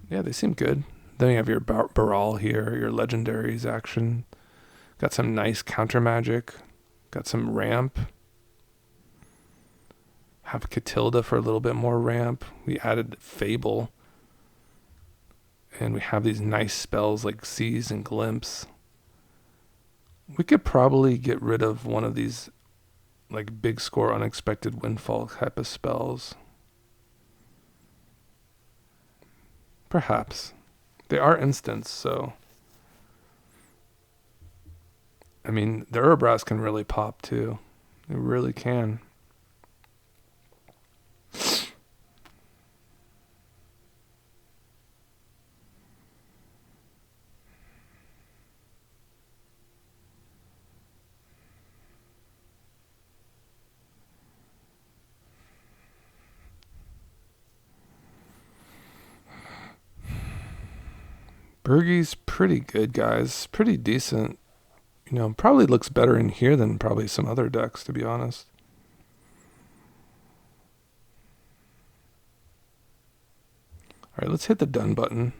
Yeah, they seem good. Then you have your Brawl here, your legendaries action. Got some nice counter magic. Got some ramp. Have Catilda for a little bit more ramp. We added Fable. And we have these nice spells like Seize and Glimpse. We could probably get rid of one of these like big score unexpected windfall type of spells. Perhaps. They are instants, so I mean, the Urabras can really pop too. It really can. Bergie's pretty good, guys. Pretty decent. You know, probably looks better in here than probably some other decks, to be honest. All right, let's hit the done button.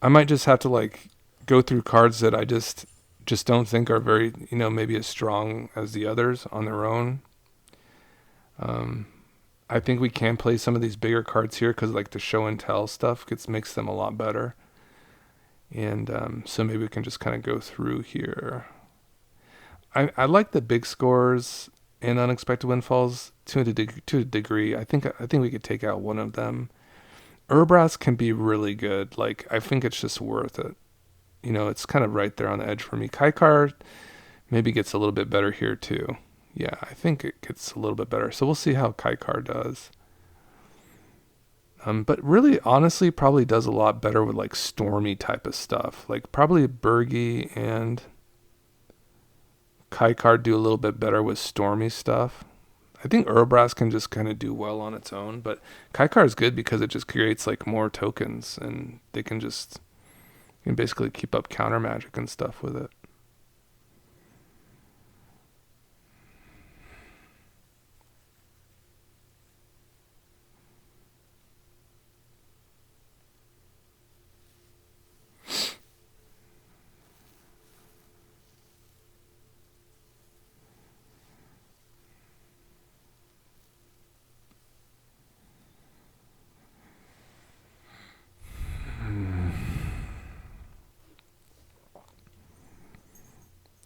I might just have to like go through cards that I just don't think are very, you know, maybe as strong as the others on their own. I think we can play some of these bigger cards here because like the show and tell stuff makes them a lot better. And so maybe we can just kind of go through here. I like the big scores and unexpected windfalls to a degree. I think we could take out one of them. Urbras can be really good. Like I think it's just worth it. You know, it's kind of right there on the edge for me. Kaikar maybe gets a little bit better here too. Yeah, I think it gets a little bit better. So we'll see how Kaikar does. But really, honestly, probably does a lot better with like stormy type of stuff. Like probably Bergie and Kaikar do a little bit better with stormy stuff. I think Urbras can just kind of do well on its own, but Kaikar is good because it just creates like more tokens, and they can just basically keep up counter magic and stuff with it.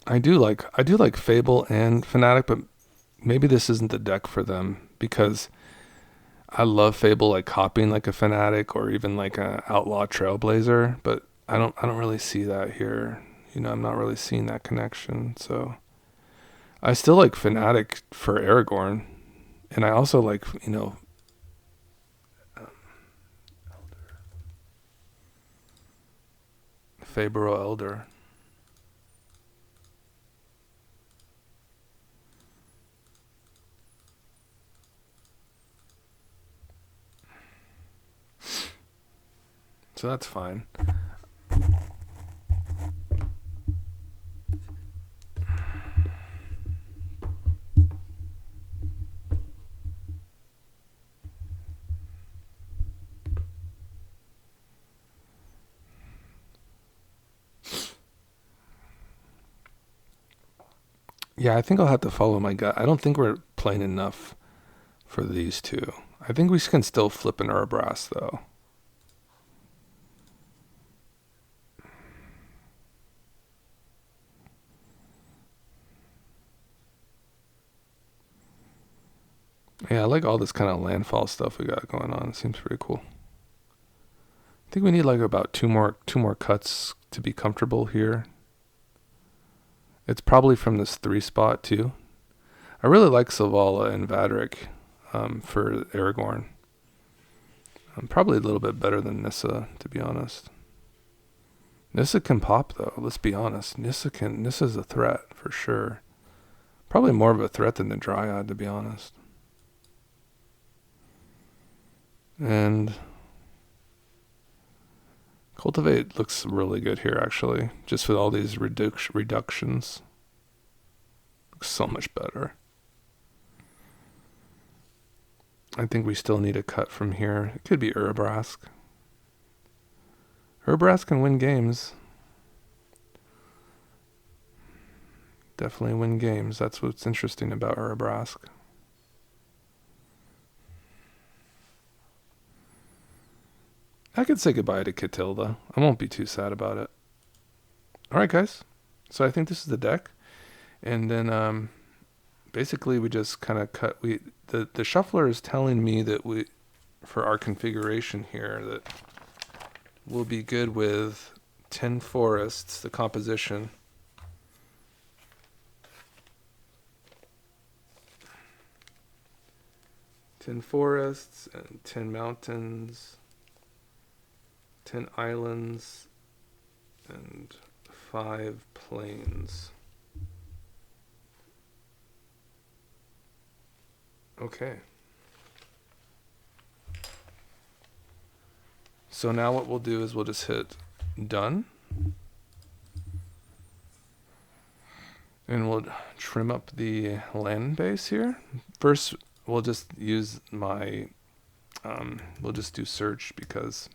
I do like Fable and Fnatic, but maybe this isn't the deck for them because I love Fable like copying like a Fnatic or even like a Outlaw Trailblazer, but I don't really see that here. You know, I'm not really seeing that connection. So I still like Fnatic for Aragorn, and I also like, you know, Fabro Elder. So that's fine. Yeah, I think I'll have to follow my gut. I don't think we're playing enough for these two. I think we can still flip an Urbras though. Yeah, I like all this kind of landfall stuff we got going on. It seems pretty cool. I think we need like about two more cuts to be comfortable here. It's probably from this 3 spot too. I really like Sylvala and Vadrik for Aragorn. Probably a little bit better than Nissa, to be honest. Nissa can pop though, let's be honest. Nissa's a threat for sure. Probably more of a threat than the Dryad, to be honest. And Cultivate looks really good here, actually. Just with all these reductions. Looks so much better. I think we still need a cut from here. It could be Urabrask. Urabrask can win games. Definitely win games. That's what's interesting about Urabrask. I could say goodbye to Catilda. I won't be too sad about it. Alright, guys. So I think this is the deck. And then basically we just kind of cut. The shuffler is telling me that for our configuration here, that we'll be good with 10 forests, the composition. Ten forests and 10 mountains, 10 islands, and 5 plains. Okay. So now what we'll do is we'll just hit done. And we'll trim up the land base here. First, we'll just use my, we'll just do search because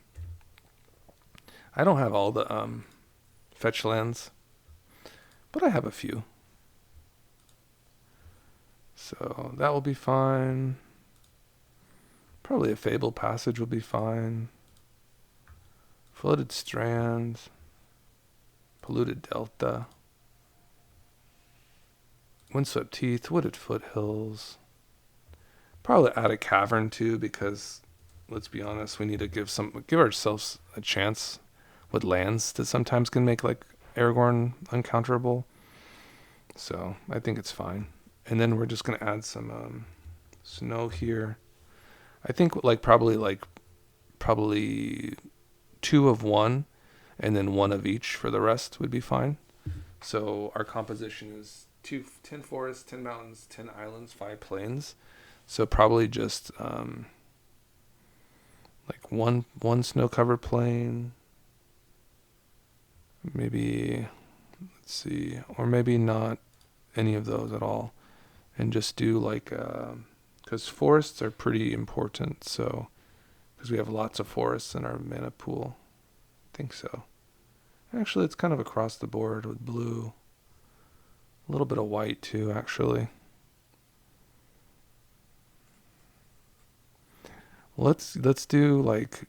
I don't have all the fetch lands, but I have a few. So that will be fine. Probably a Fable Passage will be fine. Flooded Strands. Polluted Delta. Windswept Teeth. Wooded Foothills. Probably add a Cavern too, because let's be honest, we need to give ourselves a chance with lands that sometimes can make like Aragorn uncounterable. So I think it's fine. And then we're just gonna add some snow here. I think probably 2 of one and then 1 of each for the rest would be fine. So our composition is 10 forests, 10 mountains, 10 islands, 5 plains. So probably just like one snow covered plain. Maybe, let's see, or maybe not any of those at all. And just do like, because forests are pretty important. So, because we have lots of forests in our mana pool. I think so. Actually, it's kind of across the board with blue. A little bit of white too, actually. Let's just do like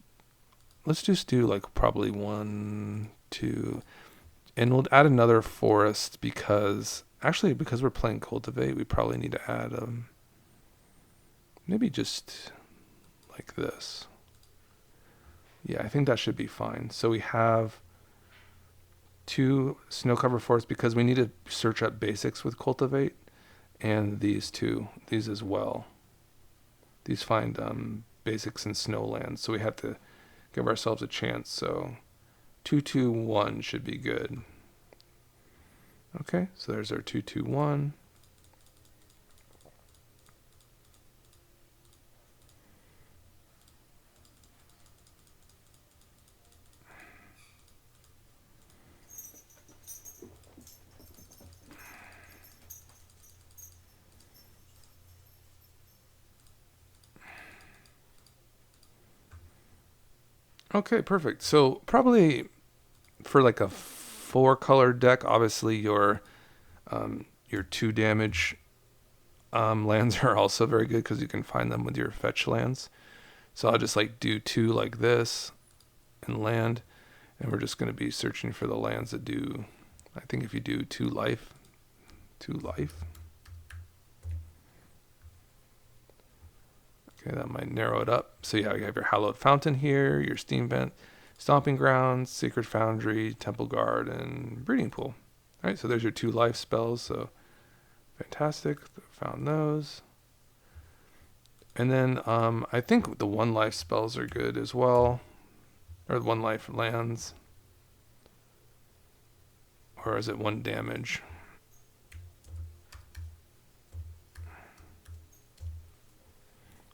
probably 1, 2, and we'll add another forest because we're playing Cultivate, we probably need to add maybe just like this. Yeah, I think that should be fine. So we have 2 snow cover forests because we need to search up basics with Cultivate, and these as well. These find basics in snowlands, so we have to give ourselves a chance. So 2, 2, 1 should be good. Okay, so there's our 2, 2, 1. Okay, perfect. So probably for like a 4-color deck, obviously your 2 damage lands are also very good because you can find them with your fetch lands. So I'll just like do 2 like this and land, and we're just going to be searching for the lands that do, I think if you do 2 life. Okay, that might narrow it up. So yeah, you have your Hallowed Fountain here, your Steam Vent, Stomping Grounds, Sacred Foundry, Temple Guard, and Breeding Pool. All right, so there's your 2 life spells. So fantastic, found those. And then I think the 1 life spells are good as well, or 1 life lands. Or is it 1 damage?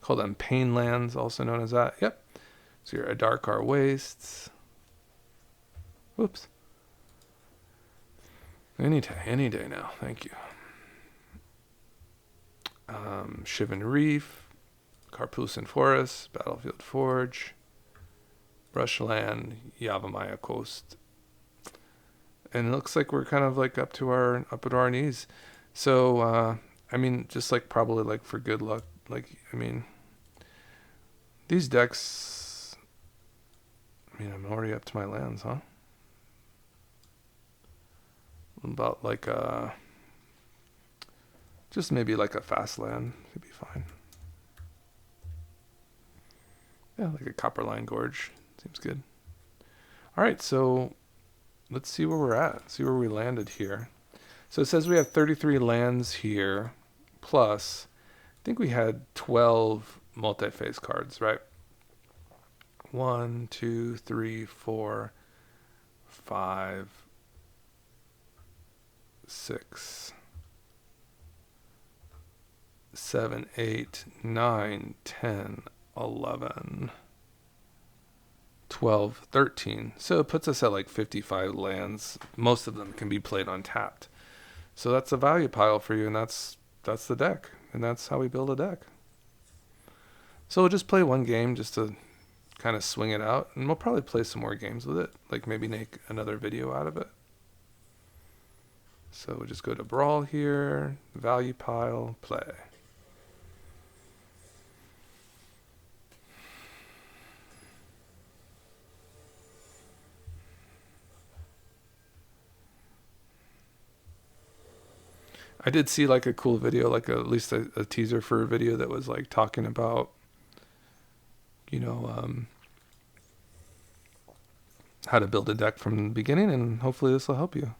Call them Pain Lands, also known as that. Yep. So your Adarkar Wastes. Whoops. Any day now. Thank you. Shivan Reef, Carpusan Forest, Battlefield Forge, Brushland, Yavimaya Coast. And it looks like we're kind of like up to our knees. So I mean, just like probably like for good luck, like I mean, these decks. I mean, I'm already up to my lands, huh? About like just maybe like a fast land should be fine. Yeah, like a Copperline Gorge seems good. All right, so let's see where we're at. See where we landed here. So it says we have 33 lands here, plus I think we had 12 multi-phase cards, right? 1, 2, 3, 4, 5, 6, 7, 8, 9, 10, 11, 12, 13. So it puts us at like 55 lands. Most of them can be played untapped. So that's a value pile for you, and that's the deck. And that's how we build a deck. So we'll just play one game just to kind of swing it out, and we'll probably play some more games with it, like maybe make another video out of it. So we'll just go to Brawl here, value pile, play. I did see like a cool video, like at least a teaser for a video that was like talking about, you know, how to build a deck from the beginning, and hopefully this will help you.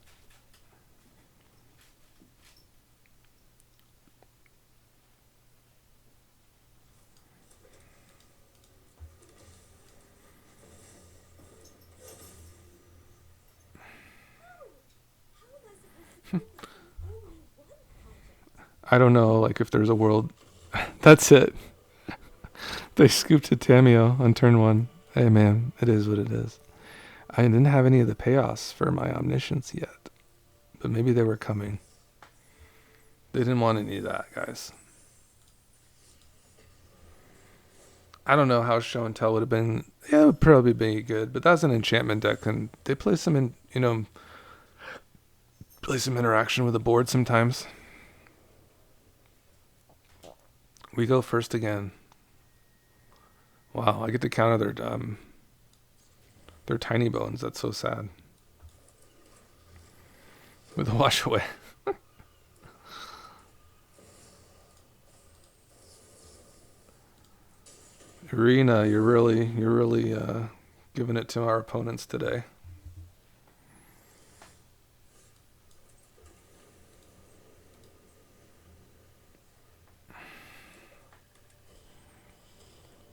I don't know, like if there's a world. That's it. They scooped a Tameo on turn 1. Hey man, it is what it is. I didn't have any of the payoffs for my omniscience yet, but maybe they were coming. They didn't want any of that, guys. I don't know how show and tell would have been. Yeah, it would probably be good, but that's an enchantment deck, and they play some play some interaction with the board sometimes. We go first again. Wow, I get to counter their tiny bones. That's so sad. With a wash away. Irina, you're really giving it to our opponents today.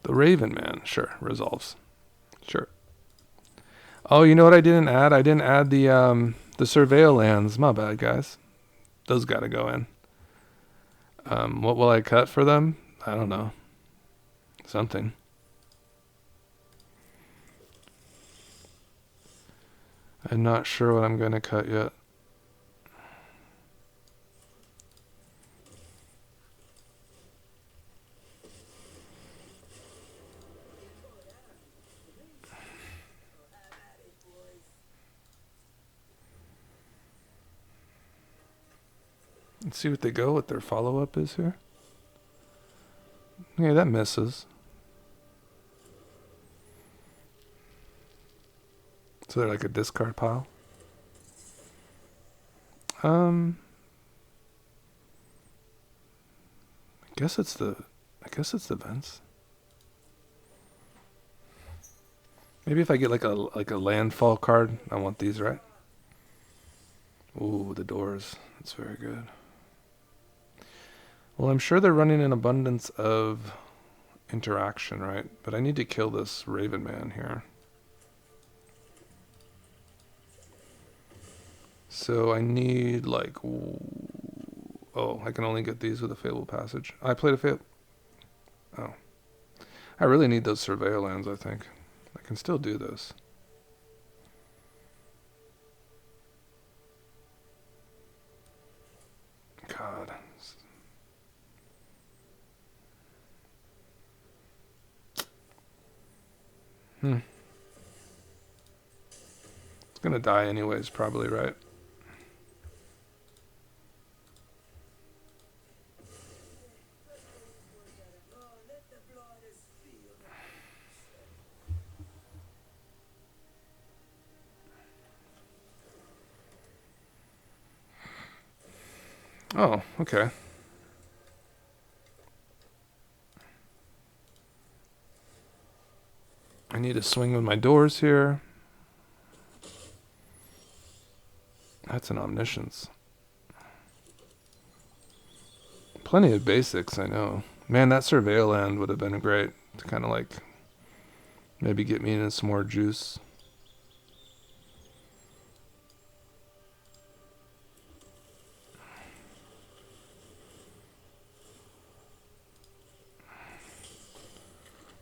The Raven Man, sure, resolves. Sure. Oh, you know what I didn't add? I didn't add the Surveil lands. My bad, guys. Those gotta go in. What will I cut for them? I don't know. Something. I'm not sure what I'm gonna cut yet. Let's see what they go, what their follow-up is here. Yeah, that misses. So they're like a discard pile. I guess it's the vents. Maybe if I get like a landfall card, I want these, right? Ooh, the doors. That's very good. Well, I'm sure they're running an abundance of interaction, right? But I need to kill this Raven Man here. So I need like... Oh, I can only get these with a Fable Passage. I played a Fable... Oh. I really need those Surveil lands, I think. I can still do this. God. It's gonna die anyways, probably, right? Oh, okay. I need to swing with my doors here. That's an omniscience. Plenty of basics, I know. Man, that Surveil land would have been great to kind of like maybe get me into some more juice.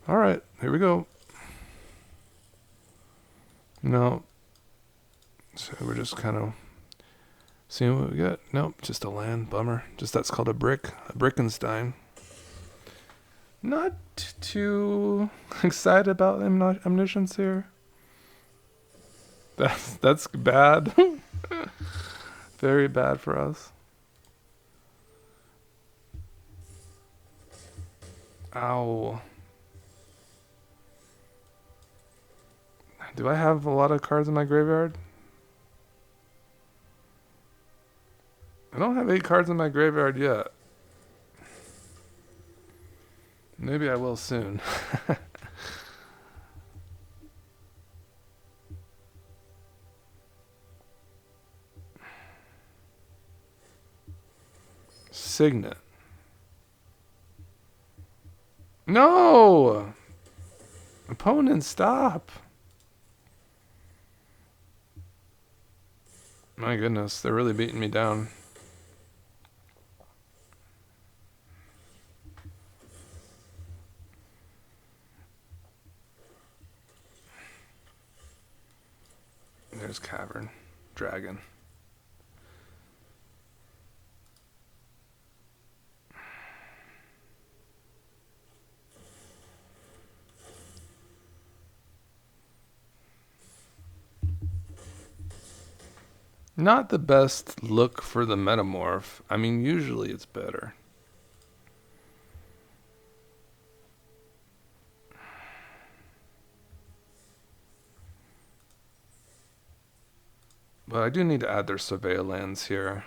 All right, here we go. No. So we're just kind of seeing what we got. Nope, just a land. Bummer. Just that's called a brick. A Brickenstein. Not too excited about omniscience here. That's bad. Very bad for us. Ow. Do I have a lot of cards in my graveyard? I don't have 8 cards in my graveyard yet. Maybe I will soon. Signet. No! Opponent, stop. My goodness, they're really beating me down. There's Cavern. Dragon. Not the best look for the Metamorph. I mean, usually it's better. But I do need to add their Surveil lands here.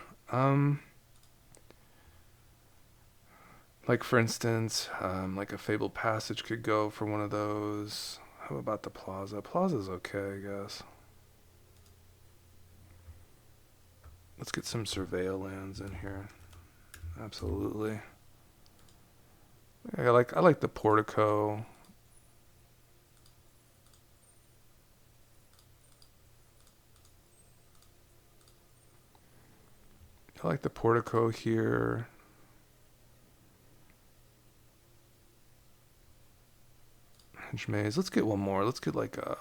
Like for instance, like a Fabled Passage could go for one of those. How about the Plaza? Plaza's okay, I guess. Let's get some Surveil lands in here. Absolutely. I like the Portico. I like the Portico here. Hedge Maze. Let's get one more. Let's get like a...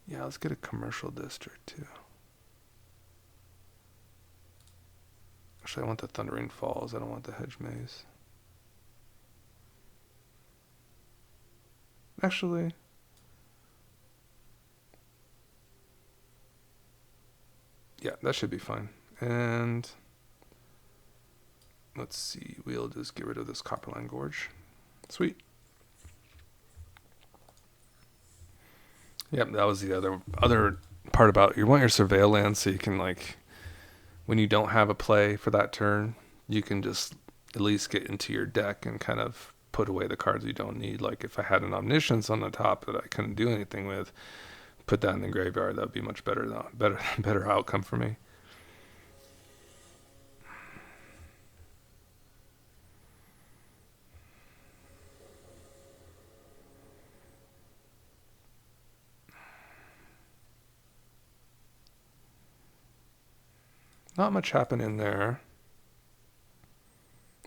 Yeah, let's get a Commercial District too. Actually, I want the Thundering Falls. I don't want the Hedge Maze. Actually... Yeah, that should be fine. And... Let's see. We'll just get rid of this Copperline Gorge. Sweet. Yep, that was the other part about you want your Surveil land so you can, like, when you don't have a play for that turn, you can just at least get into your deck and kind of put away the cards you don't need. Like if I had an Omniscience on the top that I couldn't do anything with, put that in the graveyard. That would be much better outcome for me. Not much happening there.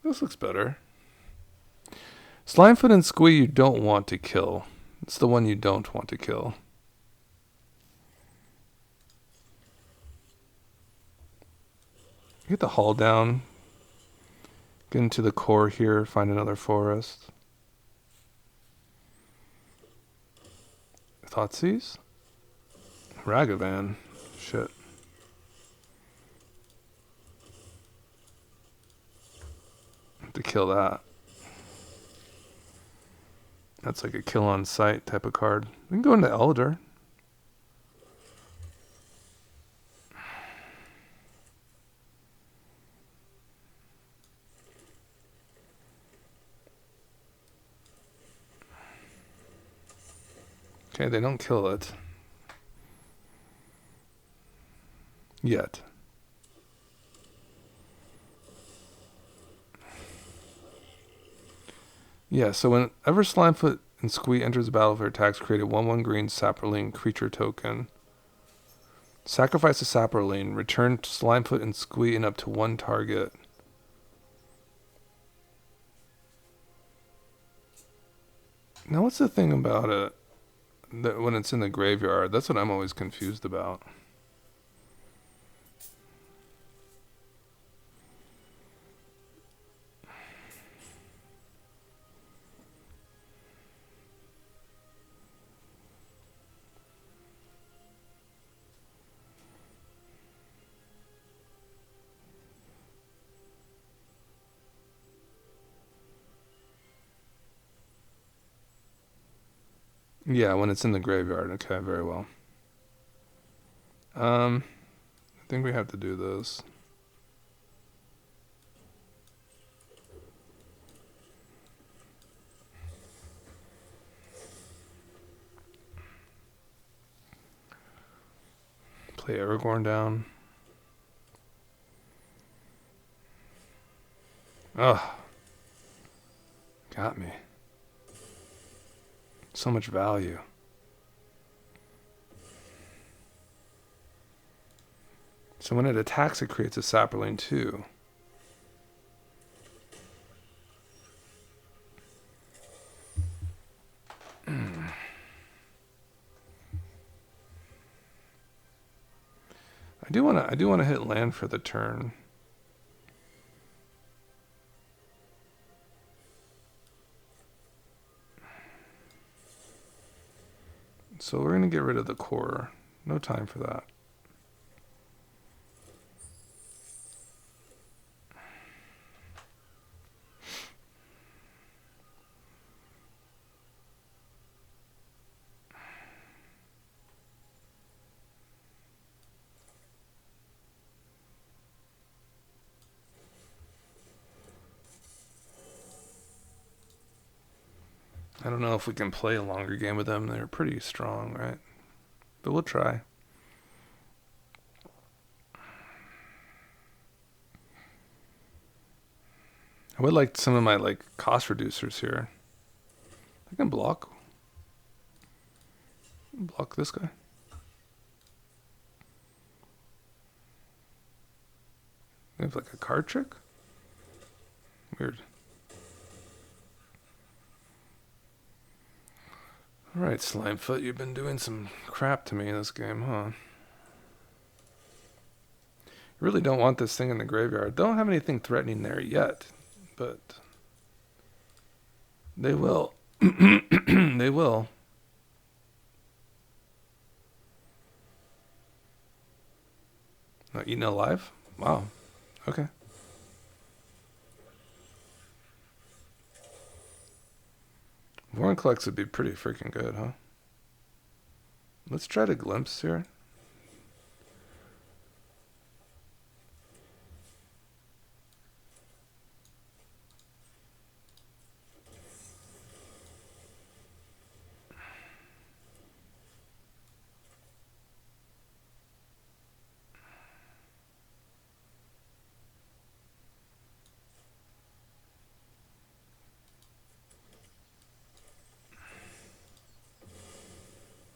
This looks better. Slimefoot and Squee you don't want to kill. It's the one you don't want to kill. Get the hull down. Get into the core here. Find another forest. Thoughtseize? Ragavan. Shit. To kill that. That's like a kill on sight type of card. We can go into Elder. Okay, they don't kill it. Yet. Yeah, so whenever Slimefoot and Squee enters the battle for attacks, create a 1/1 green Saproling creature token. Sacrifice a Saproling. Return Slimefoot and Squee in up to one target. Now, what's the thing about it? when it's in the graveyard. That's what I'm always confused about. Yeah, when it's in the graveyard. Okay, very well. I think we have to do this. Play Aragorn down. Ugh. Got me. So much value. So when it attacks, it creates a Saproling too. I do want to hit land for the turn. So we're gonna get rid of the core. No time for that. I don't know if we can play a longer game with them. They're pretty strong, right? But we'll try. I would like some of my cost reducers here. I can block this guy. They have like a card trick? Weird. Alright, Slimefoot, you've been doing some crap to me in this game, huh? You really don't want this thing in the graveyard. Don't have anything threatening there yet, but they will. They will. Not eaten alive? Wow. Okay. Vorinclex would be pretty freaking good, huh? Let's try to glimpse here.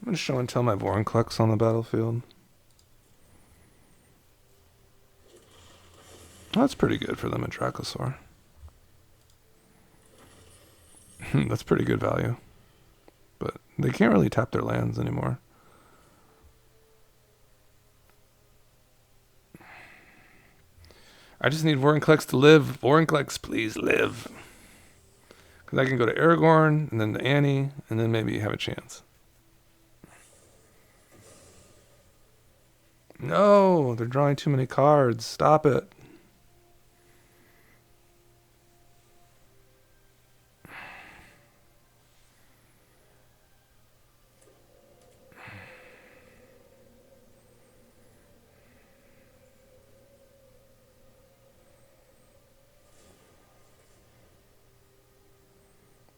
I'm going to show and tell my Vorinclex on the battlefield. Oh, that's pretty good for them at Dracosaur. That's pretty good value. But they can't really tap their lands anymore. I just need Vorinclex to live. Vorinclex, please live. Because I can go to Aragorn, and then to Annie, and then maybe have a chance. No, they're drawing too many cards. Stop it.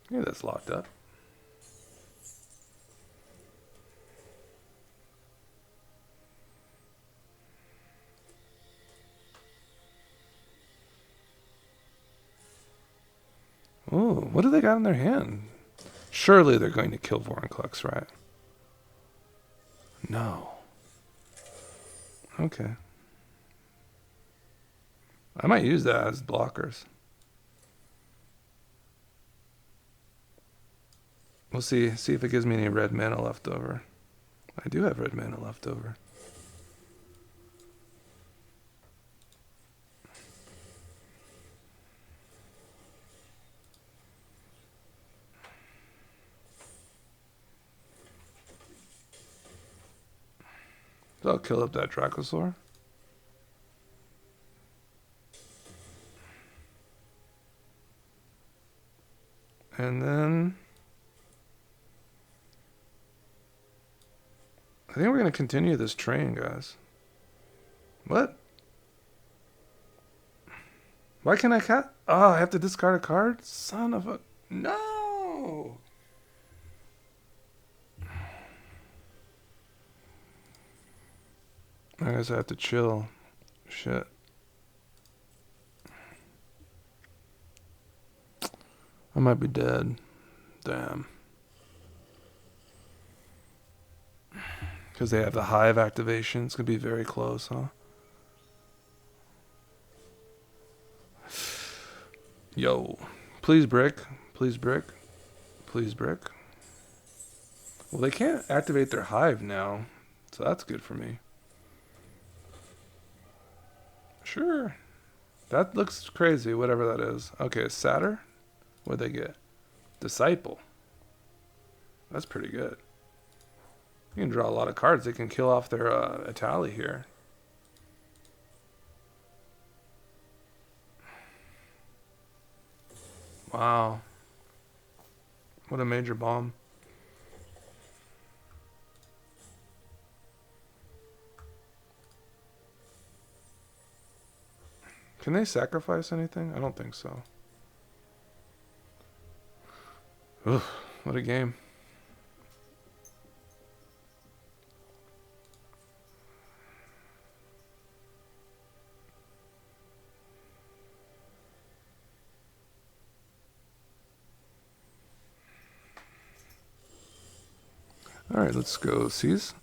Yeah, that's locked up. Oh, what do they got in their hand? Surely they're going to kill Vorinclex, right? No. Okay. I might use that as blockers. We'll see. See if it gives me any red mana left over. I do have red mana left over. So I'll kill up that Dracosaur. And then I think we're going to continue this train, guys. What? Why can't I cut? Oh, I have to discard a card? Son of a... No! I guess I have to chill. Shit. I might be dead. Damn. Because they have the hive activation. It's going to be very close, huh? Yo. Please brick. Please brick. Please brick. Well, they can't activate their hive now. So that's good for me. Sure. That looks crazy, whatever that is. Okay, Satyr. What'd they get? Disciple. That's pretty good. You can draw a lot of cards. They can kill off their Itali here. Wow. What a major bomb. Can they sacrifice anything? I don't think so. Oof, what a game. All right, let's go seize.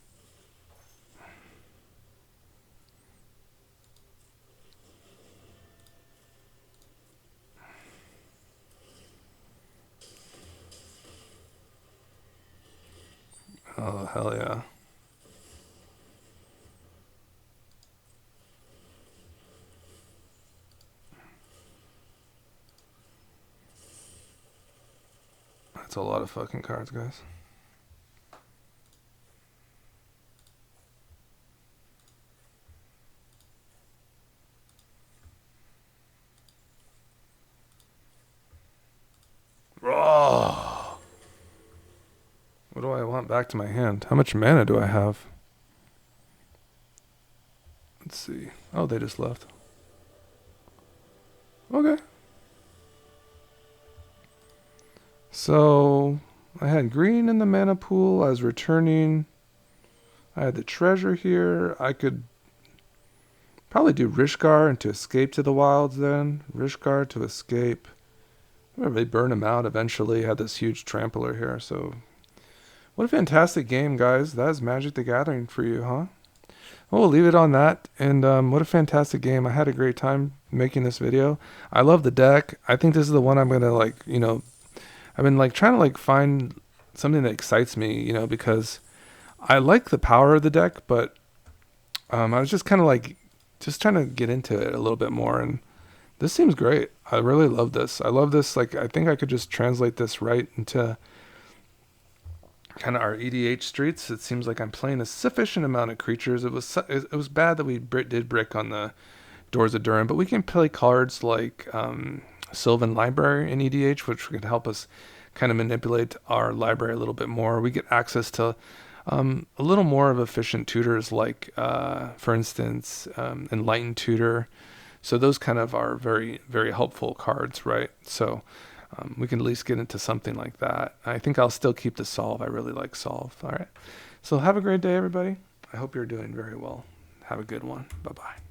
Oh, hell yeah. That's a lot of fucking cards, guys. Oh. What do I want back to my hand? How much mana do I have? Let's see. Oh, they just left. Okay. So, I had green in the mana pool. I was returning. I had the treasure here. I could probably do Rishgar and to escape to the wilds then. Rishgar to escape. They burn him out eventually. Had this huge trampler here. So, what a fantastic game, guys. That is Magic the Gathering for you, huh? Well, we'll leave it on that. And what a fantastic game. I had a great time making this video. I love the deck. I think this is the one I'm going to like, you know, I've been like trying to like find something that excites me, you know, because I like the power of the deck, but I was just kind of like just trying to get into it a little bit more, and this seems great. I really love this. I love this. Like, I think I could just translate this right into kind of our EDH streets. It seems like I'm playing a sufficient amount of creatures. It was bad that we did brick on the Doors of Durham, but we can play cards like Sylvan Library in EDH, which could help us kind of manipulate our library a little bit more. We get access to a little more of efficient tutors like, for instance, Enlightened Tutor. So those kind of are very, very helpful cards, right? So we can at least get into something like that. I think I'll still keep the Solve. I really like Solve. All right. So have a great day, everybody. I hope you're doing very well. Have a good one. Bye-bye.